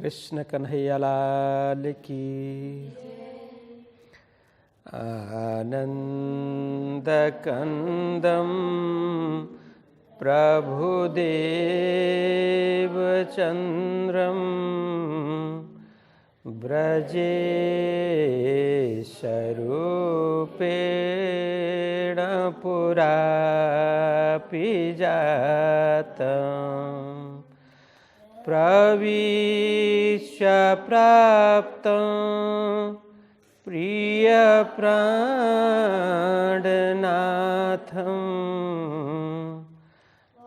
कृष्ण कन्हैया लाल की। आनंद कंदम प्रभुदेव चंद्रम ब्रजेशरूपेण पुरापि जातम् प्रविश्य प्राप्तं प्रियप्राणनाथं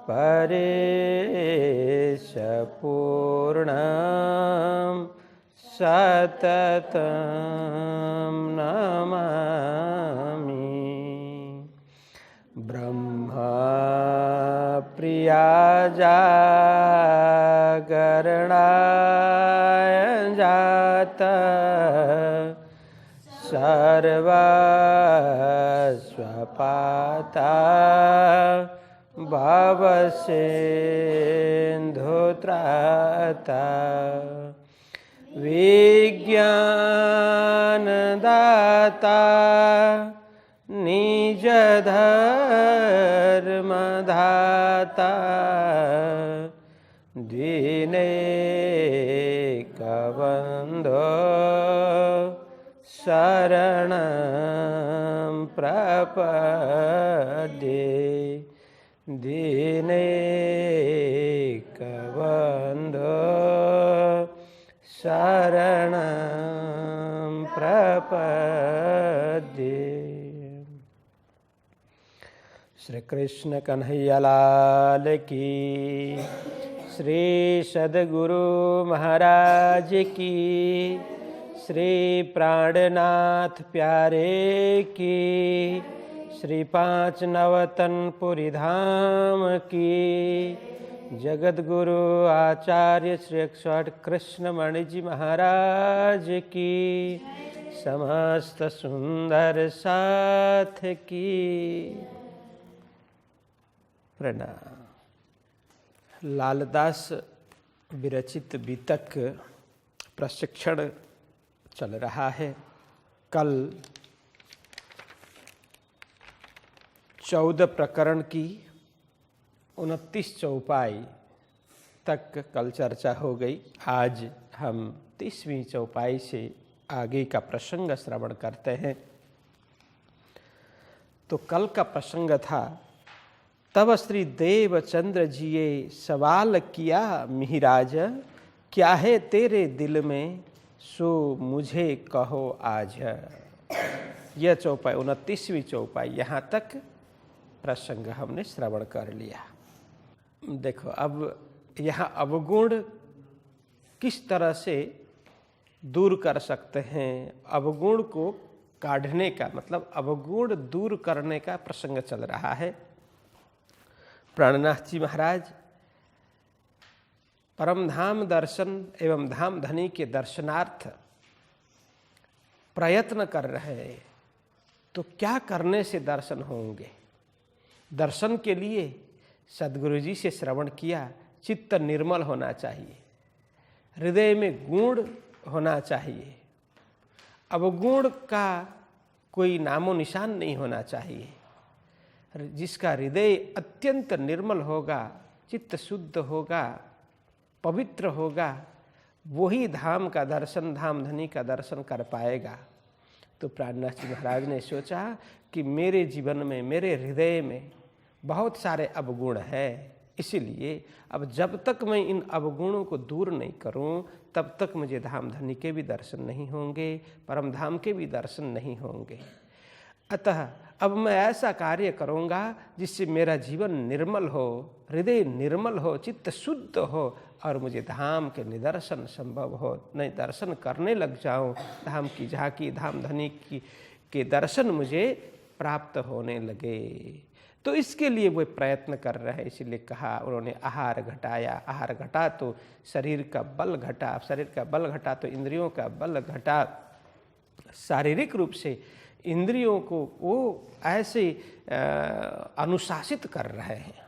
परेशपूर्णं सततं नमामि। ब्रह्मा प्रिया जागरणाय जाता सर्वस्वपाता भवसिन्धुत्राता विज्ञानदाता निज धर्मदाता दीनैकबन्धो शरणं प्रपद्ये दीनैकबन्धो शरणं प्रपद्ये। श्री कृष्ण कन्हैया लाल की। श्री सद्गुरु महाराज की। श्री प्राणनाथ प्यारे की। श्री पांच नवतनपुरी धाम की। जगद्गुरु आचार्य श्री 108 कृष्णमणि जी महाराज की। समस्त सुंदर साथ की प्रणाम। लालदास विरचित बीतक प्रशिक्षण चल रहा है। कल 14 प्रकरण की 29 चौपाई तक कल चर्चा हो गई। आज हम 30वीं चौपाई से आगे का प्रसंग श्रवण करते हैं। तो कल का प्रसंग था, तब श्री देवचंद्र जी ये सवाल किया मिहिराज, क्या है तेरे दिल में सो मुझे कहो आज। यह चौपाई 29वीं चौपाई, यहाँ तक प्रसंग हमने श्रवण कर लिया। देखो अब यहाँ अवगुण किस तरह से दूर कर सकते हैं, अवगुण को काढ़ने का मतलब अवगुण दूर करने का प्रसंग चल रहा है। प्राणनाथ जी महाराज परम धाम दर्शन एवं धाम धनी के दर्शनार्थ प्रयत्न कर रहे हैं। तो क्या करने से दर्शन होंगे? दर्शन के लिए सद्गुरु जी से श्रवण किया, चित्त निर्मल होना चाहिए, हृदय में गुण होना चाहिए, अवगुण का कोई नामो निशान नहीं होना चाहिए। जिसका हृदय अत्यंत निर्मल होगा, चित्त शुद्ध होगा, पवित्र होगा, वही धाम का दर्शन, धाम धनी का दर्शन कर पाएगा। तो प्राणनाथ जी महाराज ने सोचा कि मेरे जीवन में, मेरे हृदय में बहुत सारे अवगुण हैं, इसीलिए अब जब तक मैं इन अवगुणों को दूर नहीं करूं, तब तक मुझे धाम धनी के भी दर्शन नहीं होंगे, परम धाम के भी दर्शन नहीं होंगे। अतः अब मैं ऐसा कार्य करूंगा जिससे मेरा जीवन निर्मल हो, हृदय निर्मल हो, चित्त शुद्ध हो और मुझे धाम के निदर्शन संभव हो। नहीं दर्शन करने लग जाऊं, धाम की झांकी, धाम धनी के दर्शन मुझे प्राप्त होने लगे। तो इसके लिए वो प्रयत्न कर रहे हैं। इसीलिए कहा उन्होंने आहार घटाया। आहार घटा तो शरीर का बल घटा, शरीर का बल घटा तो इंद्रियों का बल घटा। शारीरिक रूप से इंद्रियों को वो ऐसे अनुशासित कर रहे हैं।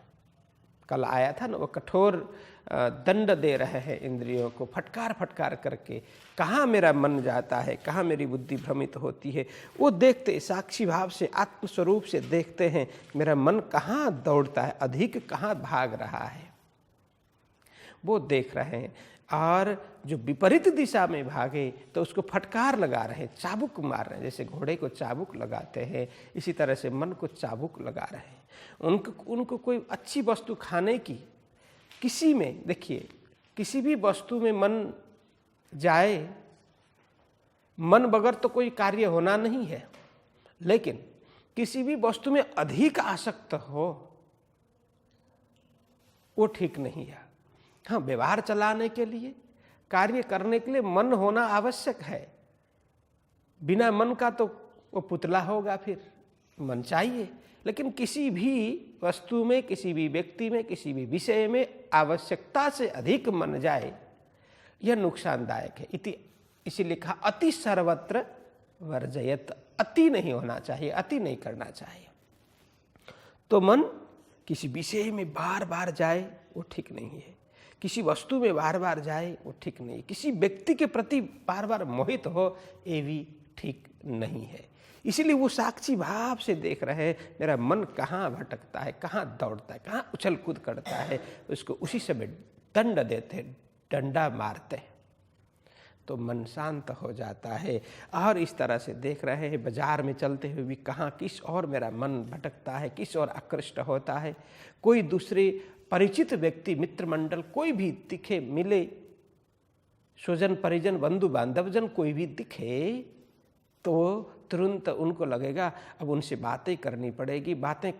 कल आया था ना वो कठोर दंड दे रहे हैं इंद्रियों को, फटकार फटकार करके कहाँ मेरा मन जाता है, कहाँ मेरी बुद्धि भ्रमित होती है, वो देखते, साक्षी भाव से आत्मस्वरूप से देखते हैं मेरा मन कहाँ दौड़ता है, अधिक कहाँ भाग रहा है, वो देख रहे हैं। और जो विपरीत दिशा में भागे तो उसको फटकार लगा रहे हैं, चाबुक मार रहे हैं, जैसे घोड़े को चाबुक लगाते हैं, इसी तरह से मन को चाबुक लगा रहे हैं। उनको कोई अच्छी वस्तु खाने की, किसी में देखिए, किसी भी वस्तु में मन जाए, मन बगैर तो कोई कार्य होना नहीं है, लेकिन किसी भी वस्तु में अधिक आसक्त हो वो ठीक नहीं है। हाँ, व्यवहार चलाने के लिए, कार्य करने के लिए मन होना आवश्यक है। बिना मन का तो वो पुतला होगा, फिर मन चाहिए। लेकिन किसी भी वस्तु में, किसी भी व्यक्ति में, किसी भी विषय में आवश्यकता से अधिक मन जाए, यह नुकसानदायक है। इसीलिए कहा अति सर्वत्र वर्जयत, अति नहीं होना चाहिए, अति नहीं करना चाहिए। तो मन किसी विषय में बार बार जाए वो ठीक नहीं है, किसी वस्तु में बार बार जाए वो ठीक नहीं है, किसी व्यक्ति के प्रति बार बार मोहित हो ये भी ठीक नहीं है। इसीलिए वो साक्षी भाव से देख रहे हैं मेरा मन कहाँ भटकता है, कहाँ दौड़ता है, कहाँ उछल कूद करता है, उसको उसी समय दंड देते हैं, डंडा मारते हैं, तो मन शांत हो जाता है। और इस तरह से देख रहे हैं बाजार में चलते हुए भी कहाँ किस और मेरा मन भटकता है, किस और आकृष्ट होता है। कोई दूसरे परिचित व्यक्ति, मित्र मंडल कोई भी दिखे, मिले, स्वजन परिजन बंधु बांधवजन कोई भी दिखे तो तुरंत उनको लगेगा अब उनसे बातें करनी पड़ेगी, बातें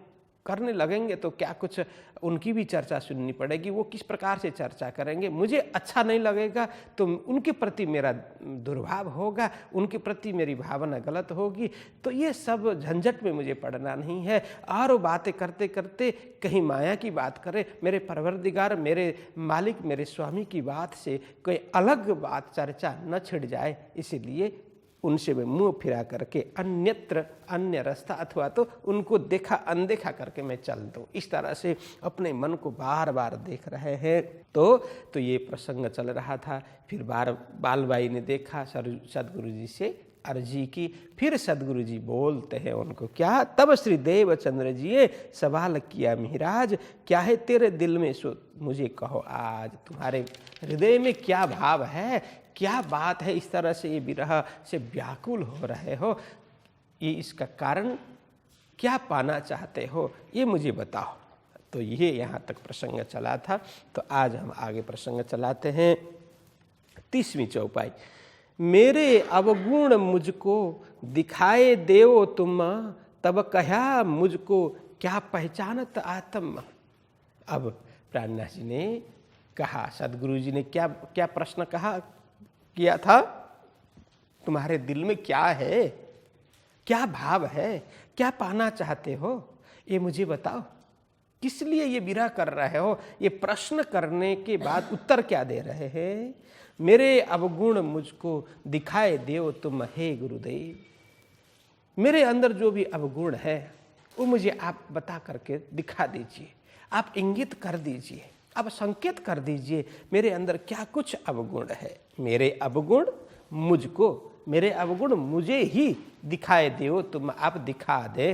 करने लगेंगे तो क्या कुछ उनकी भी चर्चा सुननी पड़ेगी, वो किस प्रकार से चर्चा करेंगे, मुझे अच्छा नहीं लगेगा तो उनके प्रति मेरा दुर्भाव होगा, उनके प्रति मेरी भावना गलत होगी। तो ये सब झंझट में मुझे पड़ना नहीं है। और वो बातें करते करते कहीं माया की बात करे, मेरे परवरदिगार, मेरे मालिक, मेरे स्वामी की बात से कोई अलग बात चर्चा न छिड़ जाए, इसीलिए उनसे मैं मुंह फिरा करके अन्यत्र, अन्य रास्ता अथवा तो उनको देखा अनदेखा करके मैं चल दूं। इस तरह से अपने मन को बार बार देख रहे हैं। तो ये प्रसंग चल रहा था। फिर बालबाई ने देखा, सदगुरु जी से अर्जी की। फिर सदगुरु जी बोलते हैं उनको क्या, तब श्री देवचंद्र जी ने सवाल किया, मिहिराज क्या है तेरे दिल में, सो मुझे कहो आज, तुम्हारे हृदय में क्या भाव है, क्या बात है, इस तरह से ये विरह से व्याकुल हो रहे हो, ये इसका कारण क्या पाना चाहते हो, ये मुझे बताओ। तो ये यहाँ तक प्रसंग चला था। तो आज हम आगे प्रसंग चलाते हैं। 30वीं चौपाई। मेरे अवगुण मुझको दिखाए देव तुम, तब कहा मुझको क्या पहचानत आत्म। अब प्राणनाथ जी ने कहा, सदगुरु जी ने क्या प्रश्न किया था, तुम्हारे दिल में क्या है, क्या भाव है, क्या पाना चाहते हो, ये मुझे बताओ, किस लिए ये विरह कर रहे हो। ये प्रश्न करने के बाद उत्तर क्या दे रहे हैं, मेरे अवगुण मुझको दिखाए देव तुम, हे गुरुदेव मेरे अंदर जो भी अवगुण है वो मुझे आप बता करके दिखा दीजिए, आप इंगित कर दीजिए, आप संकेत कर दीजिए मेरे अंदर क्या कुछ अवगुण है। मेरे अवगुण मुझको, मेरे अवगुण मुझे ही दिखाए देव तुम, आप दिखा दे।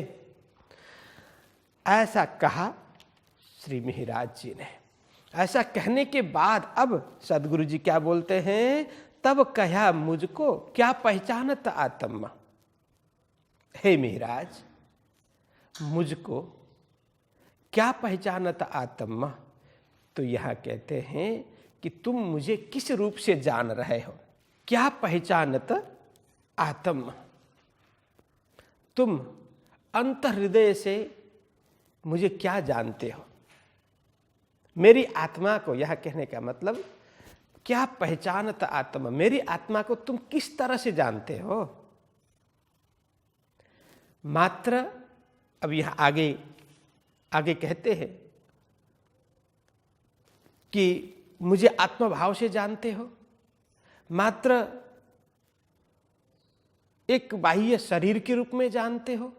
ऐसा कहा श्री मिहिराज जी ने। ऐसा कहने के बाद अब सदगुरु जी क्या बोलते हैं, तब कहा मुझको क्या पहचानत आत्मा। हे मिहिराज मुझको क्या पहचानत आत्मा। तो यहाँ कहते हैं कि तुम मुझे किस रूप से जान रहे हो, क्या पहचानत आत्मा। तुम अंतर्हृदय से मुझे क्या जानते हो, मेरी आत्मा को। यह कहने का मतलब क्या पहचानत आत्मा, मेरी आत्मा को तुम किस तरह से जानते हो। मात्र अब यहां आगे कहते हैं कि मुझे आत्मभाव से जानते हो, मात्र एक बाह्य शरीर के रूप में जानते हो,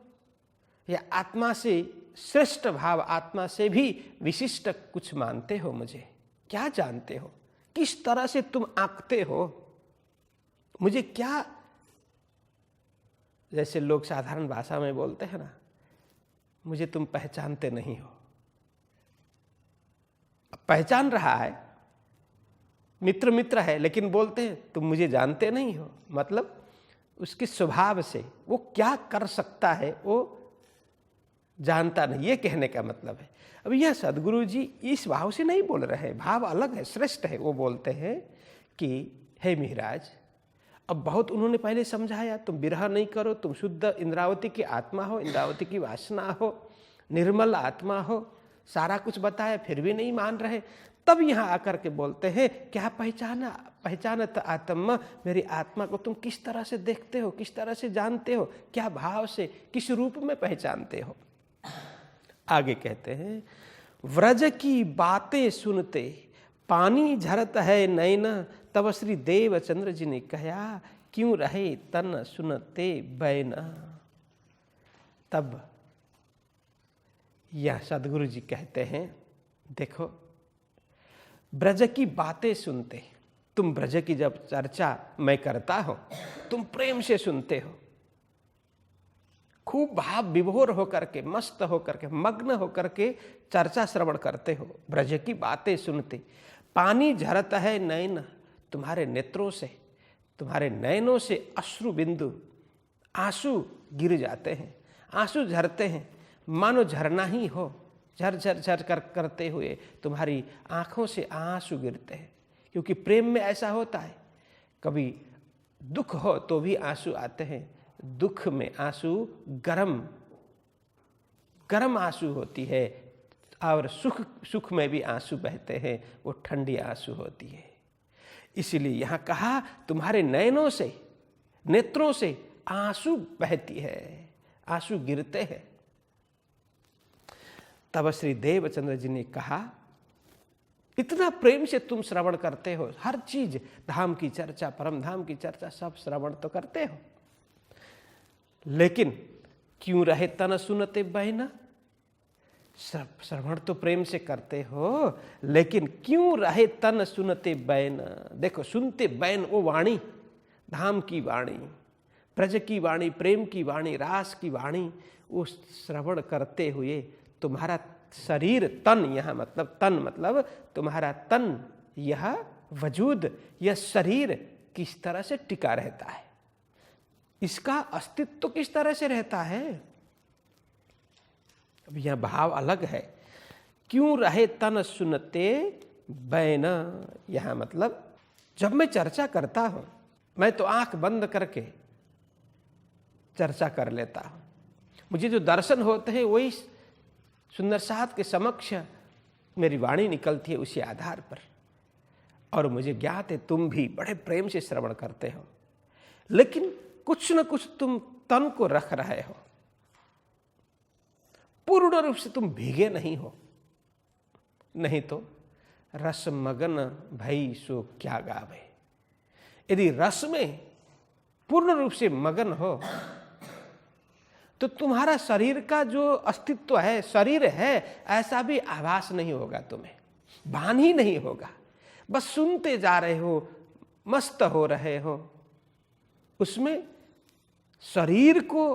या आत्मा से श्रेष्ठ भाव, आत्मा से भी विशिष्ट कुछ मानते हो मुझे, क्या जानते हो, किस तरह से तुम आंकते हो, मुझे क्या, जैसे लोग साधारण भाषा में बोलते हैं ना, मुझे तुम पहचानते नहीं हो। पहचान रहा है, मित्र मित्र है, लेकिन बोलते हैं तुम मुझे जानते नहीं हो, मतलब उसके स्वभाव से वो क्या कर सकता है वो जानता नहीं, ये कहने का मतलब है। अब यह सदगुरु जी इस भाव से नहीं बोल रहे हैं, भाव अलग है, श्रेष्ठ है। वो बोलते हैं कि हे महाराज, अब बहुत उन्होंने पहले समझाया, तुम विरह नहीं करो, तुम शुद्ध इंद्रावती की आत्मा हो, इंद्रावती की वासना हो, निर्मल आत्मा हो, सारा कुछ बताया, फिर भी नहीं मान रहे। तब यहाँ आकर के बोलते हैं क्या पहचाना, पहचानत आत्मा, मेरी आत्मा को तुम किस तरह से देखते हो, किस तरह से जानते हो, क्या भाव से, किस रूप में पहचानते हो। आगे कहते हैं, व्रज की बातें सुनते पानी झरत है नैना, तब श्री देवचंद्र जी ने कहा क्यों रहे तन सुनते बैना। तब यह सदगुरु जी कहते हैं, देखो ब्रज की बातें सुनते, तुम ब्रज की जब चर्चा मैं करता हूं, तुम प्रेम से सुनते हो, खूब भाव विभोर होकर के, मस्त होकर के, मग्न होकर के चर्चा श्रवण करते हो, ब्रज की बातें सुनते। पानी झरता है नयन, तुम्हारे नेत्रों से, तुम्हारे नयनों से अश्रु बिंदु, आंसू गिर जाते हैं, आंसू झरते हैं, मानो झरना ही हो, झर झर झर करते हुए तुम्हारी आंखों से आंसू गिरते हैं। क्योंकि प्रेम में ऐसा होता है, कभी दुख हो तो भी आंसू आते हैं, दुख में आंसू गरम गरम आंसू होती है, और सुख में भी आंसू बहते हैं, वो ठंडी आंसू होती है। इसीलिए यहाँ कहा तुम्हारे नयनों से, नेत्रों से आंसू बहती है, आंसू गिरते हैं। तब श्री देवचंद्र जी ने कहा इतना प्रेम से तुम श्रवण करते हो, हर चीज, धाम की चर्चा, परम धाम की चर्चा, सब श्रवण तो करते हो, लेकिन क्यों रहे तन सुनते बैना। श्रवण तो प्रेम से करते हो, लेकिन क्यों रहे तन सुनते बैना। देखो सुनते बैन, वो वाणी, धाम की वाणी, ब्रज की वाणी, प्रेम की वाणी, रास की वाणी, वो श्रवण करते हुए तुम्हारा शरीर, तन, यहाँ मतलब तन मतलब तुम्हारा तन, यह वजूद, यह शरीर किस तरह से टिका रहता है, इसका अस्तित्व किस तरह से रहता है। अब यह भाव अलग है, क्यों रहे तन सुनते बैना। यहां मतलब जब मैं चर्चा करता हूं, मैं तो आंख बंद करके चर्चा कर लेता हूं, मुझे जो दर्शन होते हैं वही सुंदर साथ के समक्ष मेरी वाणी निकलती है उसी आधार पर। और मुझे ज्ञात है तुम भी बड़े प्रेम से श्रवण करते हो, लेकिन कुछ न कुछ तुम तन को रख रहे हो, पूर्ण रूप से तुम भीगे नहीं हो, नहीं तो रस मगन भई सो क्या गावे। यदि रस में पूर्ण रूप से मगन हो तो तुम्हारा शरीर का जो अस्तित्व है, शरीर है, ऐसा भी आभास नहीं होगा, तुम्हें भान ही नहीं होगा, बस सुनते जा रहे हो, मस्त हो रहे हो, उसमें शरीर को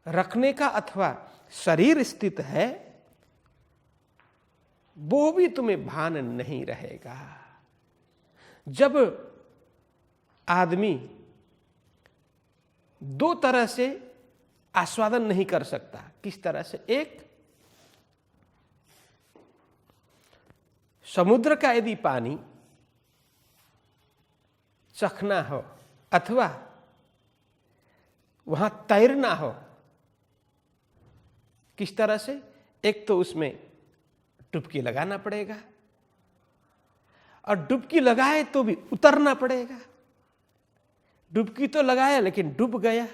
रखने का अथवा शरीर स्थित है वो भी तुम्हें भान नहीं रहेगा। जब आदमी दो तरह से आस्वादन नहीं कर सकता, किस तरह से, एक समुद्र का यदि पानी चखना हो अथवा वहां तैरना हो, किस तरह से, एक तो उसमें डुबकी लगाना पड़ेगा, और डुबकी लगाए तो भी उतरना पड़ेगा। डुबकी तो लगाया लेकिन डूब गया,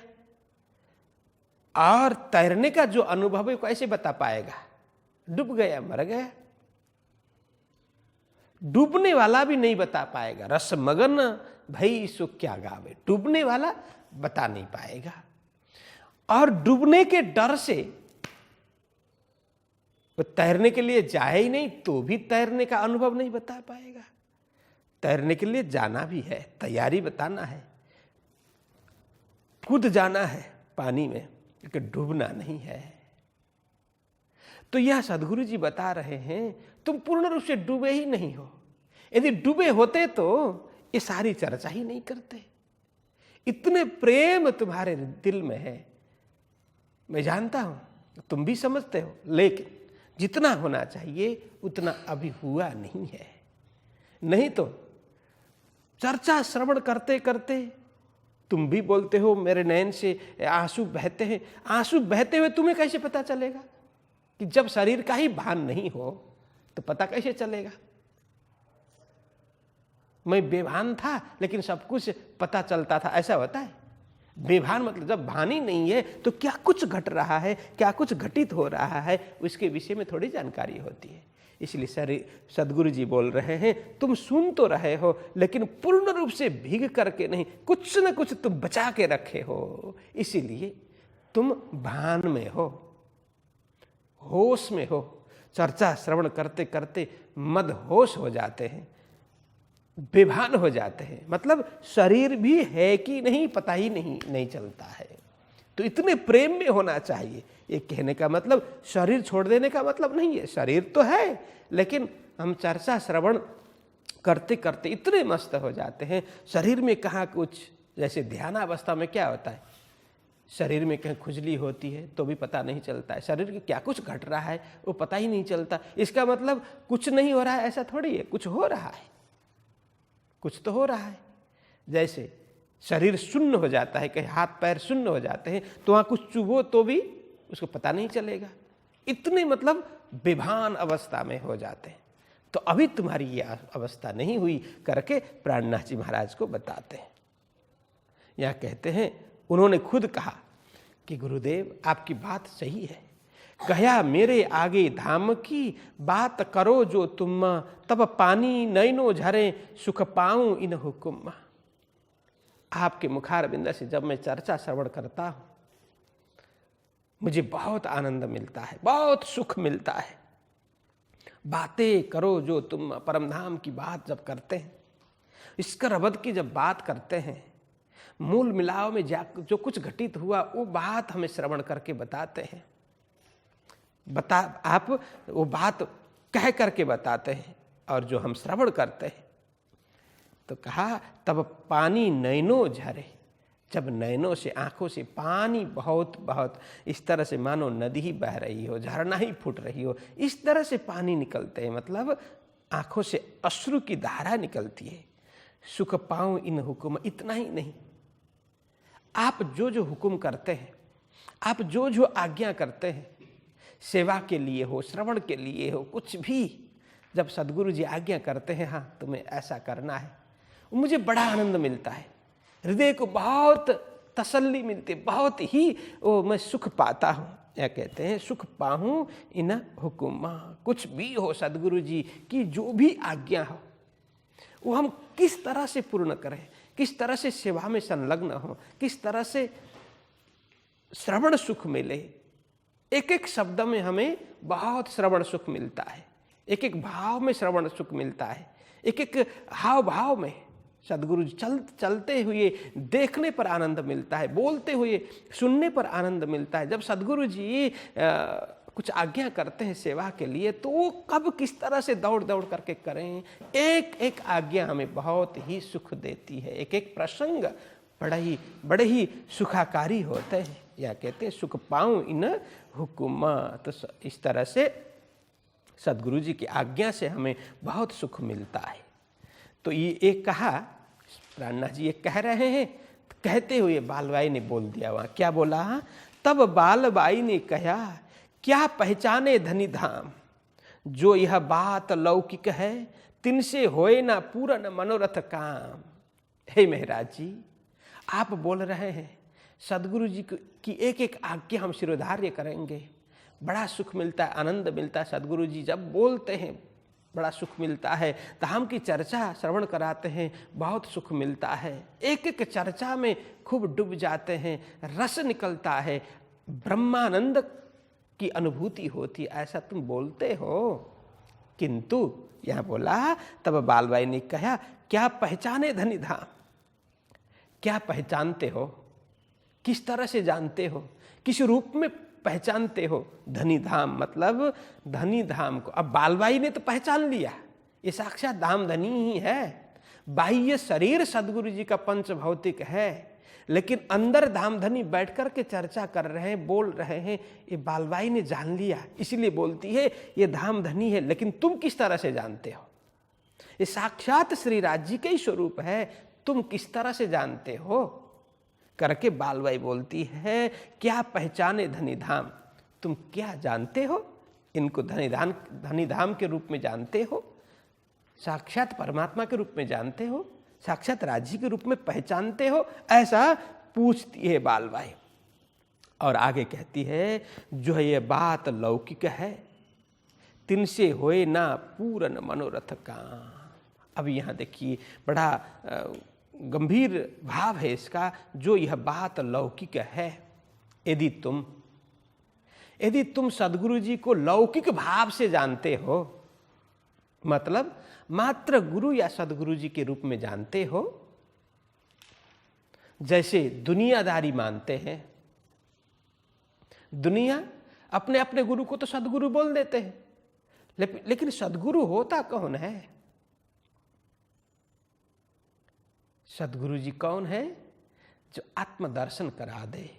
और तैरने का जो अनुभव है कैसे बता पाएगा, डूब गया, मर गया। डूबने वाला भी नहीं बता पाएगा, रस मगन भई सो क्या गावे, डूबने वाला बता नहीं पाएगा। और डूबने के डर से वो तैरने के लिए जाए ही नहीं तो भी तैरने का अनुभव नहीं बता पाएगा। तैरने के लिए जाना भी है, तैयारी बताना है, कूद जाना है पानी में, लेकिन डूबना नहीं है। तो यह सदगुरु जी बता रहे हैं तुम पूर्ण रूप से डूबे ही नहीं हो। यदि डूबे होते तो ये सारी चर्चा ही नहीं करते। इतने प्रेम तुम्हारे दिल में है, मैं जानता हूं, तुम भी समझते हो, लेकिन जितना होना चाहिए उतना अभी हुआ नहीं है। नहीं तो चर्चा श्रवण करते करते तुम भी बोलते हो मेरे नयन से आंसू बहते हैं। आंसू बहते हुए तुम्हें कैसे पता चलेगा? कि जब शरीर का ही भान नहीं हो तो पता कैसे चलेगा? मैं बेभान था लेकिन सब कुछ पता चलता था, ऐसा होता है? बेभान मतलब जब भान ही नहीं है तो क्या कुछ घट रहा है, क्या कुछ घटित हो रहा है, उसके विषय में थोड़ी जानकारी होती है। इसलिए सदगुरु जी बोल रहे हैं तुम सुन तो रहे हो लेकिन पूर्ण रूप से भीग करके नहीं, कुछ न कुछ तुम बचा के रखे हो। इसीलिए तुम भान में हो, होश में हो। चर्चा श्रवण करते करते मदहोश हो जाते हैं, बेभान हो जाते हैं, मतलब शरीर भी है कि नहीं पता ही नहीं चलता है। तो इतने प्रेम में होना चाहिए। ये कहने का मतलब शरीर छोड़ देने का मतलब नहीं है, शरीर तो है, लेकिन हम चर्चा श्रवण करते करते इतने मस्त हो जाते हैं। शरीर में कहाँ कुछ, जैसे ध्यानावस्था में क्या होता है, शरीर में कहीं खुजली होती है तो भी पता नहीं चलता है, शरीर के क्या कुछ घट रहा है वो पता ही नहीं चलता। इसका मतलब कुछ नहीं हो रहा है ऐसा थोड़ी है, कुछ हो रहा है, कुछ तो हो रहा है। जैसे शरीर शून्य हो जाता है, कहीं हाथ पैर शून्य हो जाते हैं तो वहाँ कुछ चुभो तो भी उसको पता नहीं चलेगा। इतने मतलब बेभान अवस्था में हो जाते हैं। तो अभी तुम्हारी ये अवस्था नहीं हुई करके प्राणनाथ जी महाराज को बताते हैं। यह कहते हैं उन्होंने खुद कहा कि गुरुदेव आपकी बात सही है, कहा मेरे आगे धाम की बात करो जो तुम, तब पानी नैनो झरे सुख पाऊं इन हुकुम। आपके मुखारबिंद से जब मैं चर्चा श्रवण करता हूं मुझे बहुत आनंद मिलता है, बहुत सुख मिलता है। बातें करो जो तुम, परमधाम की बात जब करते हैं, इसकर अवध की जब बात करते हैं, मूल मिलाव में जो कुछ घटित हुआ वो बात हमें श्रवण करके बताते हैं। आप वो बात कह करके बताते हैं और जो हम श्रवण करते हैं। तो कहा तब पानी नैनो झरे, जब नैनों से, आंखों से पानी बहुत बहुत इस तरह से मानो नदी ही बह रही हो, झरना ही फूट रही हो, इस तरह से पानी निकलते हैं, मतलब आंखों से अश्रु की धारा निकलती है। सुख पाऊं इन हुक्म, इतना ही नहीं, आप जो जो हुक्म करते हैं, आप जो जो आज्ञा करते हैं, सेवा के लिए हो, श्रवण के लिए हो, कुछ भी जब सदगुरु जी आज्ञा करते हैं हाँ तुम्हें ऐसा करना है, मुझे बड़ा आनंद मिलता है, हृदय को बहुत तसल्ली मिलती है, बहुत ही वो मैं सुख पाता हूँ। या कहते हैं सुख पाऊँ इन हुक्म, कुछ भी हो सदगुरु जी की जो भी आज्ञा हो वो हम किस तरह से पूर्ण करें, किस तरह से सेवा में संलग्न हो, किस तरह से श्रवण सुख मिले। एक एक शब्द में हमें बहुत श्रवण सुख मिलता है, एक एक भाव में श्रवण सुख मिलता है, एक एक हाव भाव में सदगुरु चलते हुए देखने पर आनंद मिलता है, बोलते हुए सुनने पर आनंद मिलता है। जब सदगुरु जी कुछ आज्ञा करते हैं सेवा के लिए तो वो कब किस तरह से दौड़ दौड़ करके करें, एक एक आज्ञा हमें बहुत ही सुख देती है, एक एक प्रसंग बड़े ही सुखाकारी होते हैं। या कहते हैं सुख पाऊं इन हुक्म। तो इस तरह से सदगुरु जी की आज्ञा से हमें बहुत सुख मिलता है। तो ये एक कहा, प्राणनाथ जी ये कह रहे हैं, कहते हुए बालबाई ने बोल दिया, वहाँ क्या बोला, तब बालबाई ने कहा क्या पहचाने धनी धाम, जो यह बात लौकिक है तिनसे होए ना पूरन मनोरथ काम। हे महाराज जी आप बोल रहे हैं सदगुरु जी की एक एक आज्ञा हम शिरोधार्य करेंगे, बड़ा सुख मिलता है, आनंद मिलता है। सदगुरु जी जब बोलते हैं बड़ा सुख मिलता है, धाम की चर्चा श्रवण कराते हैं बहुत सुख मिलता है, एक एक चर्चा में खूब डूब जाते हैं, रस निकलता है, ब्रह्मानंद की अनुभूति होती, ऐसा तुम बोलते हो। किंतु यहां बोला, तब बालबाई ने कहा, क्या पहचाने धनी धाम? क्या पहचानते हो? किस तरह से जानते हो? किस रूप में पहचानते हो? धनी धाम मतलब धनी धाम को। अब बालबाई ने तो पहचान लिया, ये साक्षात धाम धनी ही है। बाह्य शरीर सदगुरु जी का पंच भौतिक है, लेकिन अंदर धामधनी बैठ कर के चर्चा कर रहे हैं, बोल रहे हैं। ये बालबाई ने जान लिया, इसलिए बोलती है ये धामधनी है। लेकिन तुम किस तरह से जानते हो? ये साक्षात श्री राज जी का ही स्वरूप है, तुम किस तरह से जानते हो? करके बालबाई बोलती है, क्या पहचाने धनी धाम? तुम क्या जानते हो? इनको धनी धाम के रूप में जानते हो? साक्षात परमात्मा के रूप में जानते हो? साक्षात राज्य के रूप में पहचानते हो? ऐसा पूछती है बालबाई। और आगे कहती है, जो ये बात लौकिक है, तिनसे होए ना पूरन मनोरथ का। अब यहाँ देखिए, बड़ा गंभीर भाव है इसका। जो यह बात लौकिक है, यदि तुम सदगुरु जी को लौकिक भाव से जानते हो, मतलब मात्र गुरु या सदगुरु जी के रूप में जानते हो, जैसे दुनियादारी मानते हैं। दुनिया अपने अपने गुरु को तो सदगुरु बोल देते हैं, लेकिन सदगुरु होता कौन है? सदगुरु जी कौन है? जो आत्म दर्शन करा दे,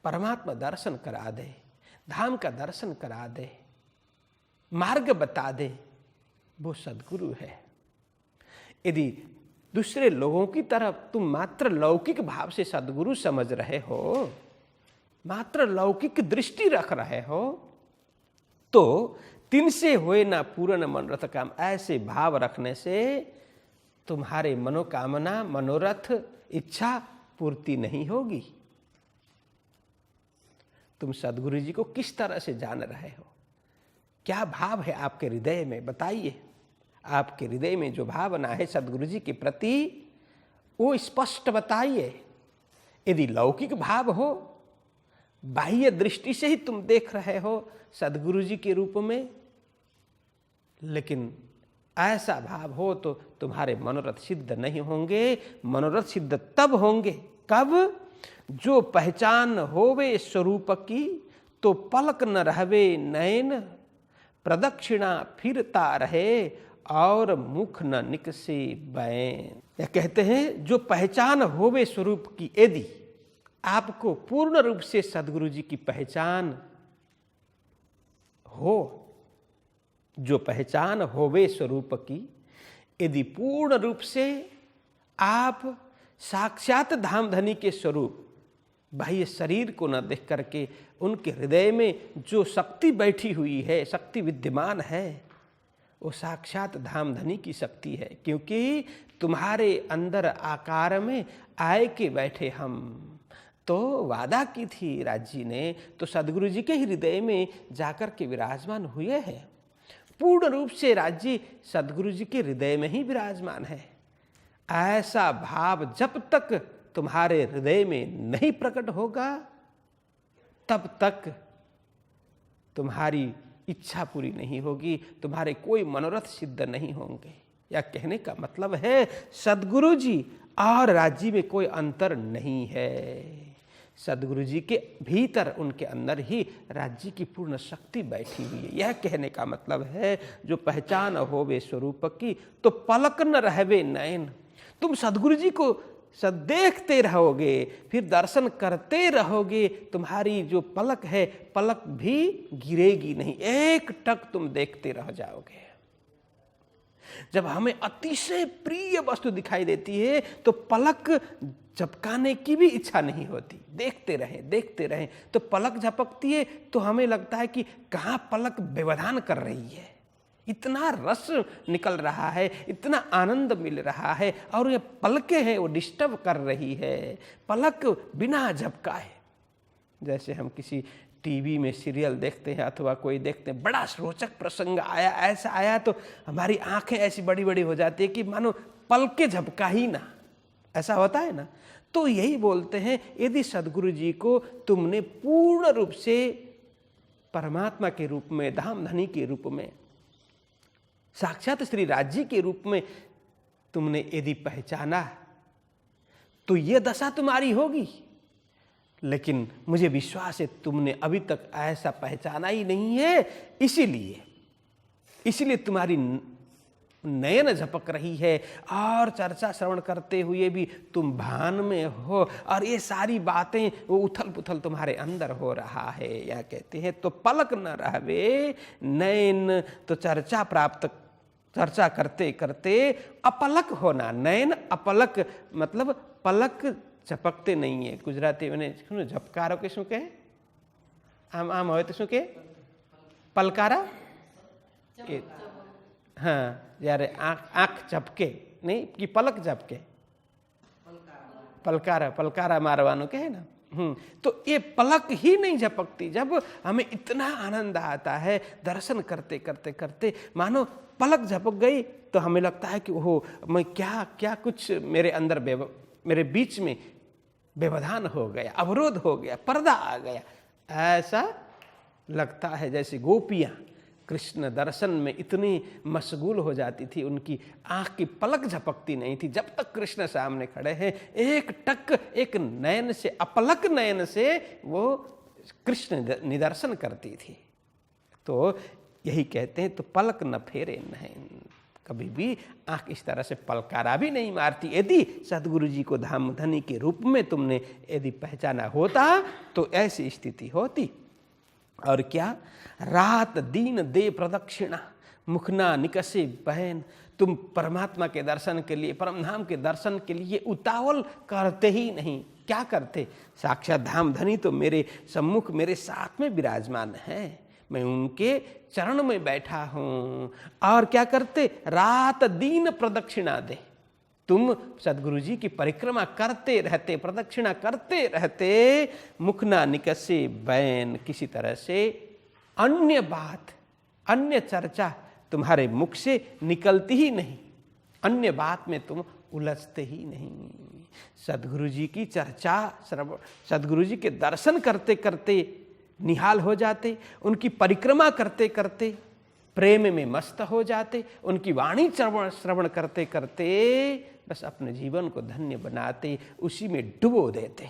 परमात्मा दर्शन करा दे, धाम का दर्शन करा दे, मार्ग बता दे, वो सदगुरु है। यदि दूसरे लोगों की तरफ तुम मात्र लौकिक भाव से सदगुरु समझ रहे हो, मात्र लौकिक दृष्टि रख रहे हो, तो तिनसे होए ना पूर्ण मनोरथ काम। ऐसे भाव रखने से तुम्हारे मनोकामना, मनोरथ, इच्छा पूर्ति नहीं होगी। तुम सदगुरु जी को किस तरह से जान रहे हो? क्या भाव है आपके हृदय में? बताइए। आपके हृदय में जो भावना है सदगुरु जी के प्रति, वो स्पष्ट बताइए। यदि लौकिक भाव हो, बाह्य दृष्टि से ही तुम देख रहे हो सदगुरु जी के रूप में, लेकिन ऐसा भाव हो तो तुम्हारे मनोरथ सिद्ध नहीं होंगे। मनोरथ सिद्ध तब होंगे, कब? जो पहचान होवे स्वरूप की, तो पलक न रहवे नयन, प्रदक्षिणा फिरता रहे, और मुख न निकसे बैन। या कहते हैं, जो पहचान होवे स्वरूप की, यदि आपको पूर्ण रूप से सदगुरु जी की पहचान हो, जो पहचान होवे स्वरूप की, यदि पूर्ण रूप से आप साक्षात धामधनी के स्वरूप, बाह्य शरीर को न देख करके उनके हृदय में जो शक्ति बैठी हुई है, शक्ति विद्यमान है, वो साक्षात धामधनी की शक्ति है। क्योंकि तुम्हारे अंदर आकार में आए के बैठे हम तो वादा की थी राज्य ने, तो सदगुरु जी के हृदय में जाकर के विराजमान हुए हैं। पूर्ण रूप से राज्य सदगुरु जी के हृदय में ही विराजमान है। ऐसा भाव जब तक तुम्हारे हृदय में नहीं प्रकट होगा, तब तक तुम्हारी इच्छा पूरी नहीं होगी, तुम्हारे कोई मनोरथ सिद्ध नहीं होंगे। या कहने का मतलब है, सदगुरु जी और राज्य में कोई अंतर नहीं है। सदगुरु जी के भीतर, उनके अंदर ही राज्य की पूर्ण शक्ति बैठी हुई है। यह कहने का मतलब है, जो पहचान होवे स्वरूप की, तो पलक न रहवे नयन। तुम सदगुरु जी को देखते रहोगे, फिर दर्शन करते रहोगे, तुम्हारी जो पलक है, पलक भी गिरेगी नहीं, एक टक तुम देखते रह जाओगे। जब हमें अतिशय प्रिय वस्तु दिखाई देती है, तो पलक झपकाने की भी इच्छा नहीं होती, देखते रहें। तो पलक झपकती है तो हमें लगता है कि कहाँ पलक व्यवधान कर रही है, इतना रस निकल रहा है, इतना आनंद मिल रहा है, और ये पलकें हैं वो डिस्टर्ब कर रही है, पलक बिना झपकाए। जैसे हम किसी टीवी में सीरियल देखते हैं अथवा कोई देखते हैं, बड़ा रोचक प्रसंग आया, ऐसा आया, तो हमारी आंखें ऐसी बड़ी बड़ी हो जाती है कि मानो पलकें झपका ही ना, ऐसा होता है ना। तो यही बोलते हैं, यदि सदगुरु जी को तुमने पूर्ण रूप से परमात्मा के रूप में, धाम धनी के रूप में, साक्षात श्री राज्य के रूप में तुमने यदि पहचाना तो ये दशा तुम्हारी होगी। लेकिन मुझे विश्वास है तुमने अभी तक ऐसा पहचाना ही नहीं है, इसीलिए तुम्हारी नयन झपक रही है और चर्चा श्रवण करते हुए भी तुम भान में हो और ये सारी बातें वो उथल पुथल तुम्हारे अंदर हो रहा है। या कहते हैं तो पलक न रहवे नयन, तो चर्चा करते करते अपलक होना। नयन अपलक मतलब पलक झपकते नहीं है। गुजराती में झपकारो के शू कहे? आम हो तो शू कहे? पलकारा? हाँ, यारे आंख झपके नहीं कि पलक झपके, पलकारा मारवानो कहे ना। तो ये पलक ही नहीं झपकती। जब हमें इतना आनंद आता है दर्शन करते करते करते, मानो पलक झपक गई तो हमें लगता है कि ओहो मैं क्या कुछ मेरे अंदर मेरे बीच में व्यवधान हो गया, अवरोध हो गया, पर्दा आ गया। ऐसा लगता है जैसे गोपियां कृष्ण दर्शन में इतनी मशगूल हो जाती थी, उनकी आंख की पलक झपकती नहीं थी जब तक कृष्ण सामने खड़े हैं। एक नयन से, अपलक नयन से वो कृष्ण निदर्शन करती थी। तो यही कहते हैं तो पलक न फेरे नयन, कभी भी आंख इस तरह से पलकारा भी नहीं मारती। यदि सदगुरु जी को धाम धनी के रूप में तुमने यदि पहचाना होता तो ऐसी स्थिति होती। और क्या? रात दिन दे प्रदक्षिणा मुखना निकसे बहन। तुम परमात्मा के दर्शन के लिए, परमधाम के दर्शन के लिए उतावल करते ही नहीं। क्या करते? साक्षात धाम धनी तो मेरे सम्मुख, मेरे साथ में विराजमान है, मैं उनके चरण में बैठा हूं। और क्या करते? रात दिन प्रदक्षिणा दे। तुम सदगुरु जी की परिक्रमा करते रहते, प्रदक्षिणा करते रहते, मुखना निकसे बैन, किसी तरह से अन्य बात, अन्य चर्चा तुम्हारे मुख से निकलती ही नहीं, अन्य बात में तुम उलझते ही नहीं। सदगुरु जी की चर्चा, सदगुरु जी के दर्शन करते करते निहाल हो जाते, उनकी परिक्रमा करते करते प्रेम में मस्त हो जाते, उनकी वाणी श्रवण करते करते बस अपने जीवन को धन्य बनाते, उसी में डुबो देते।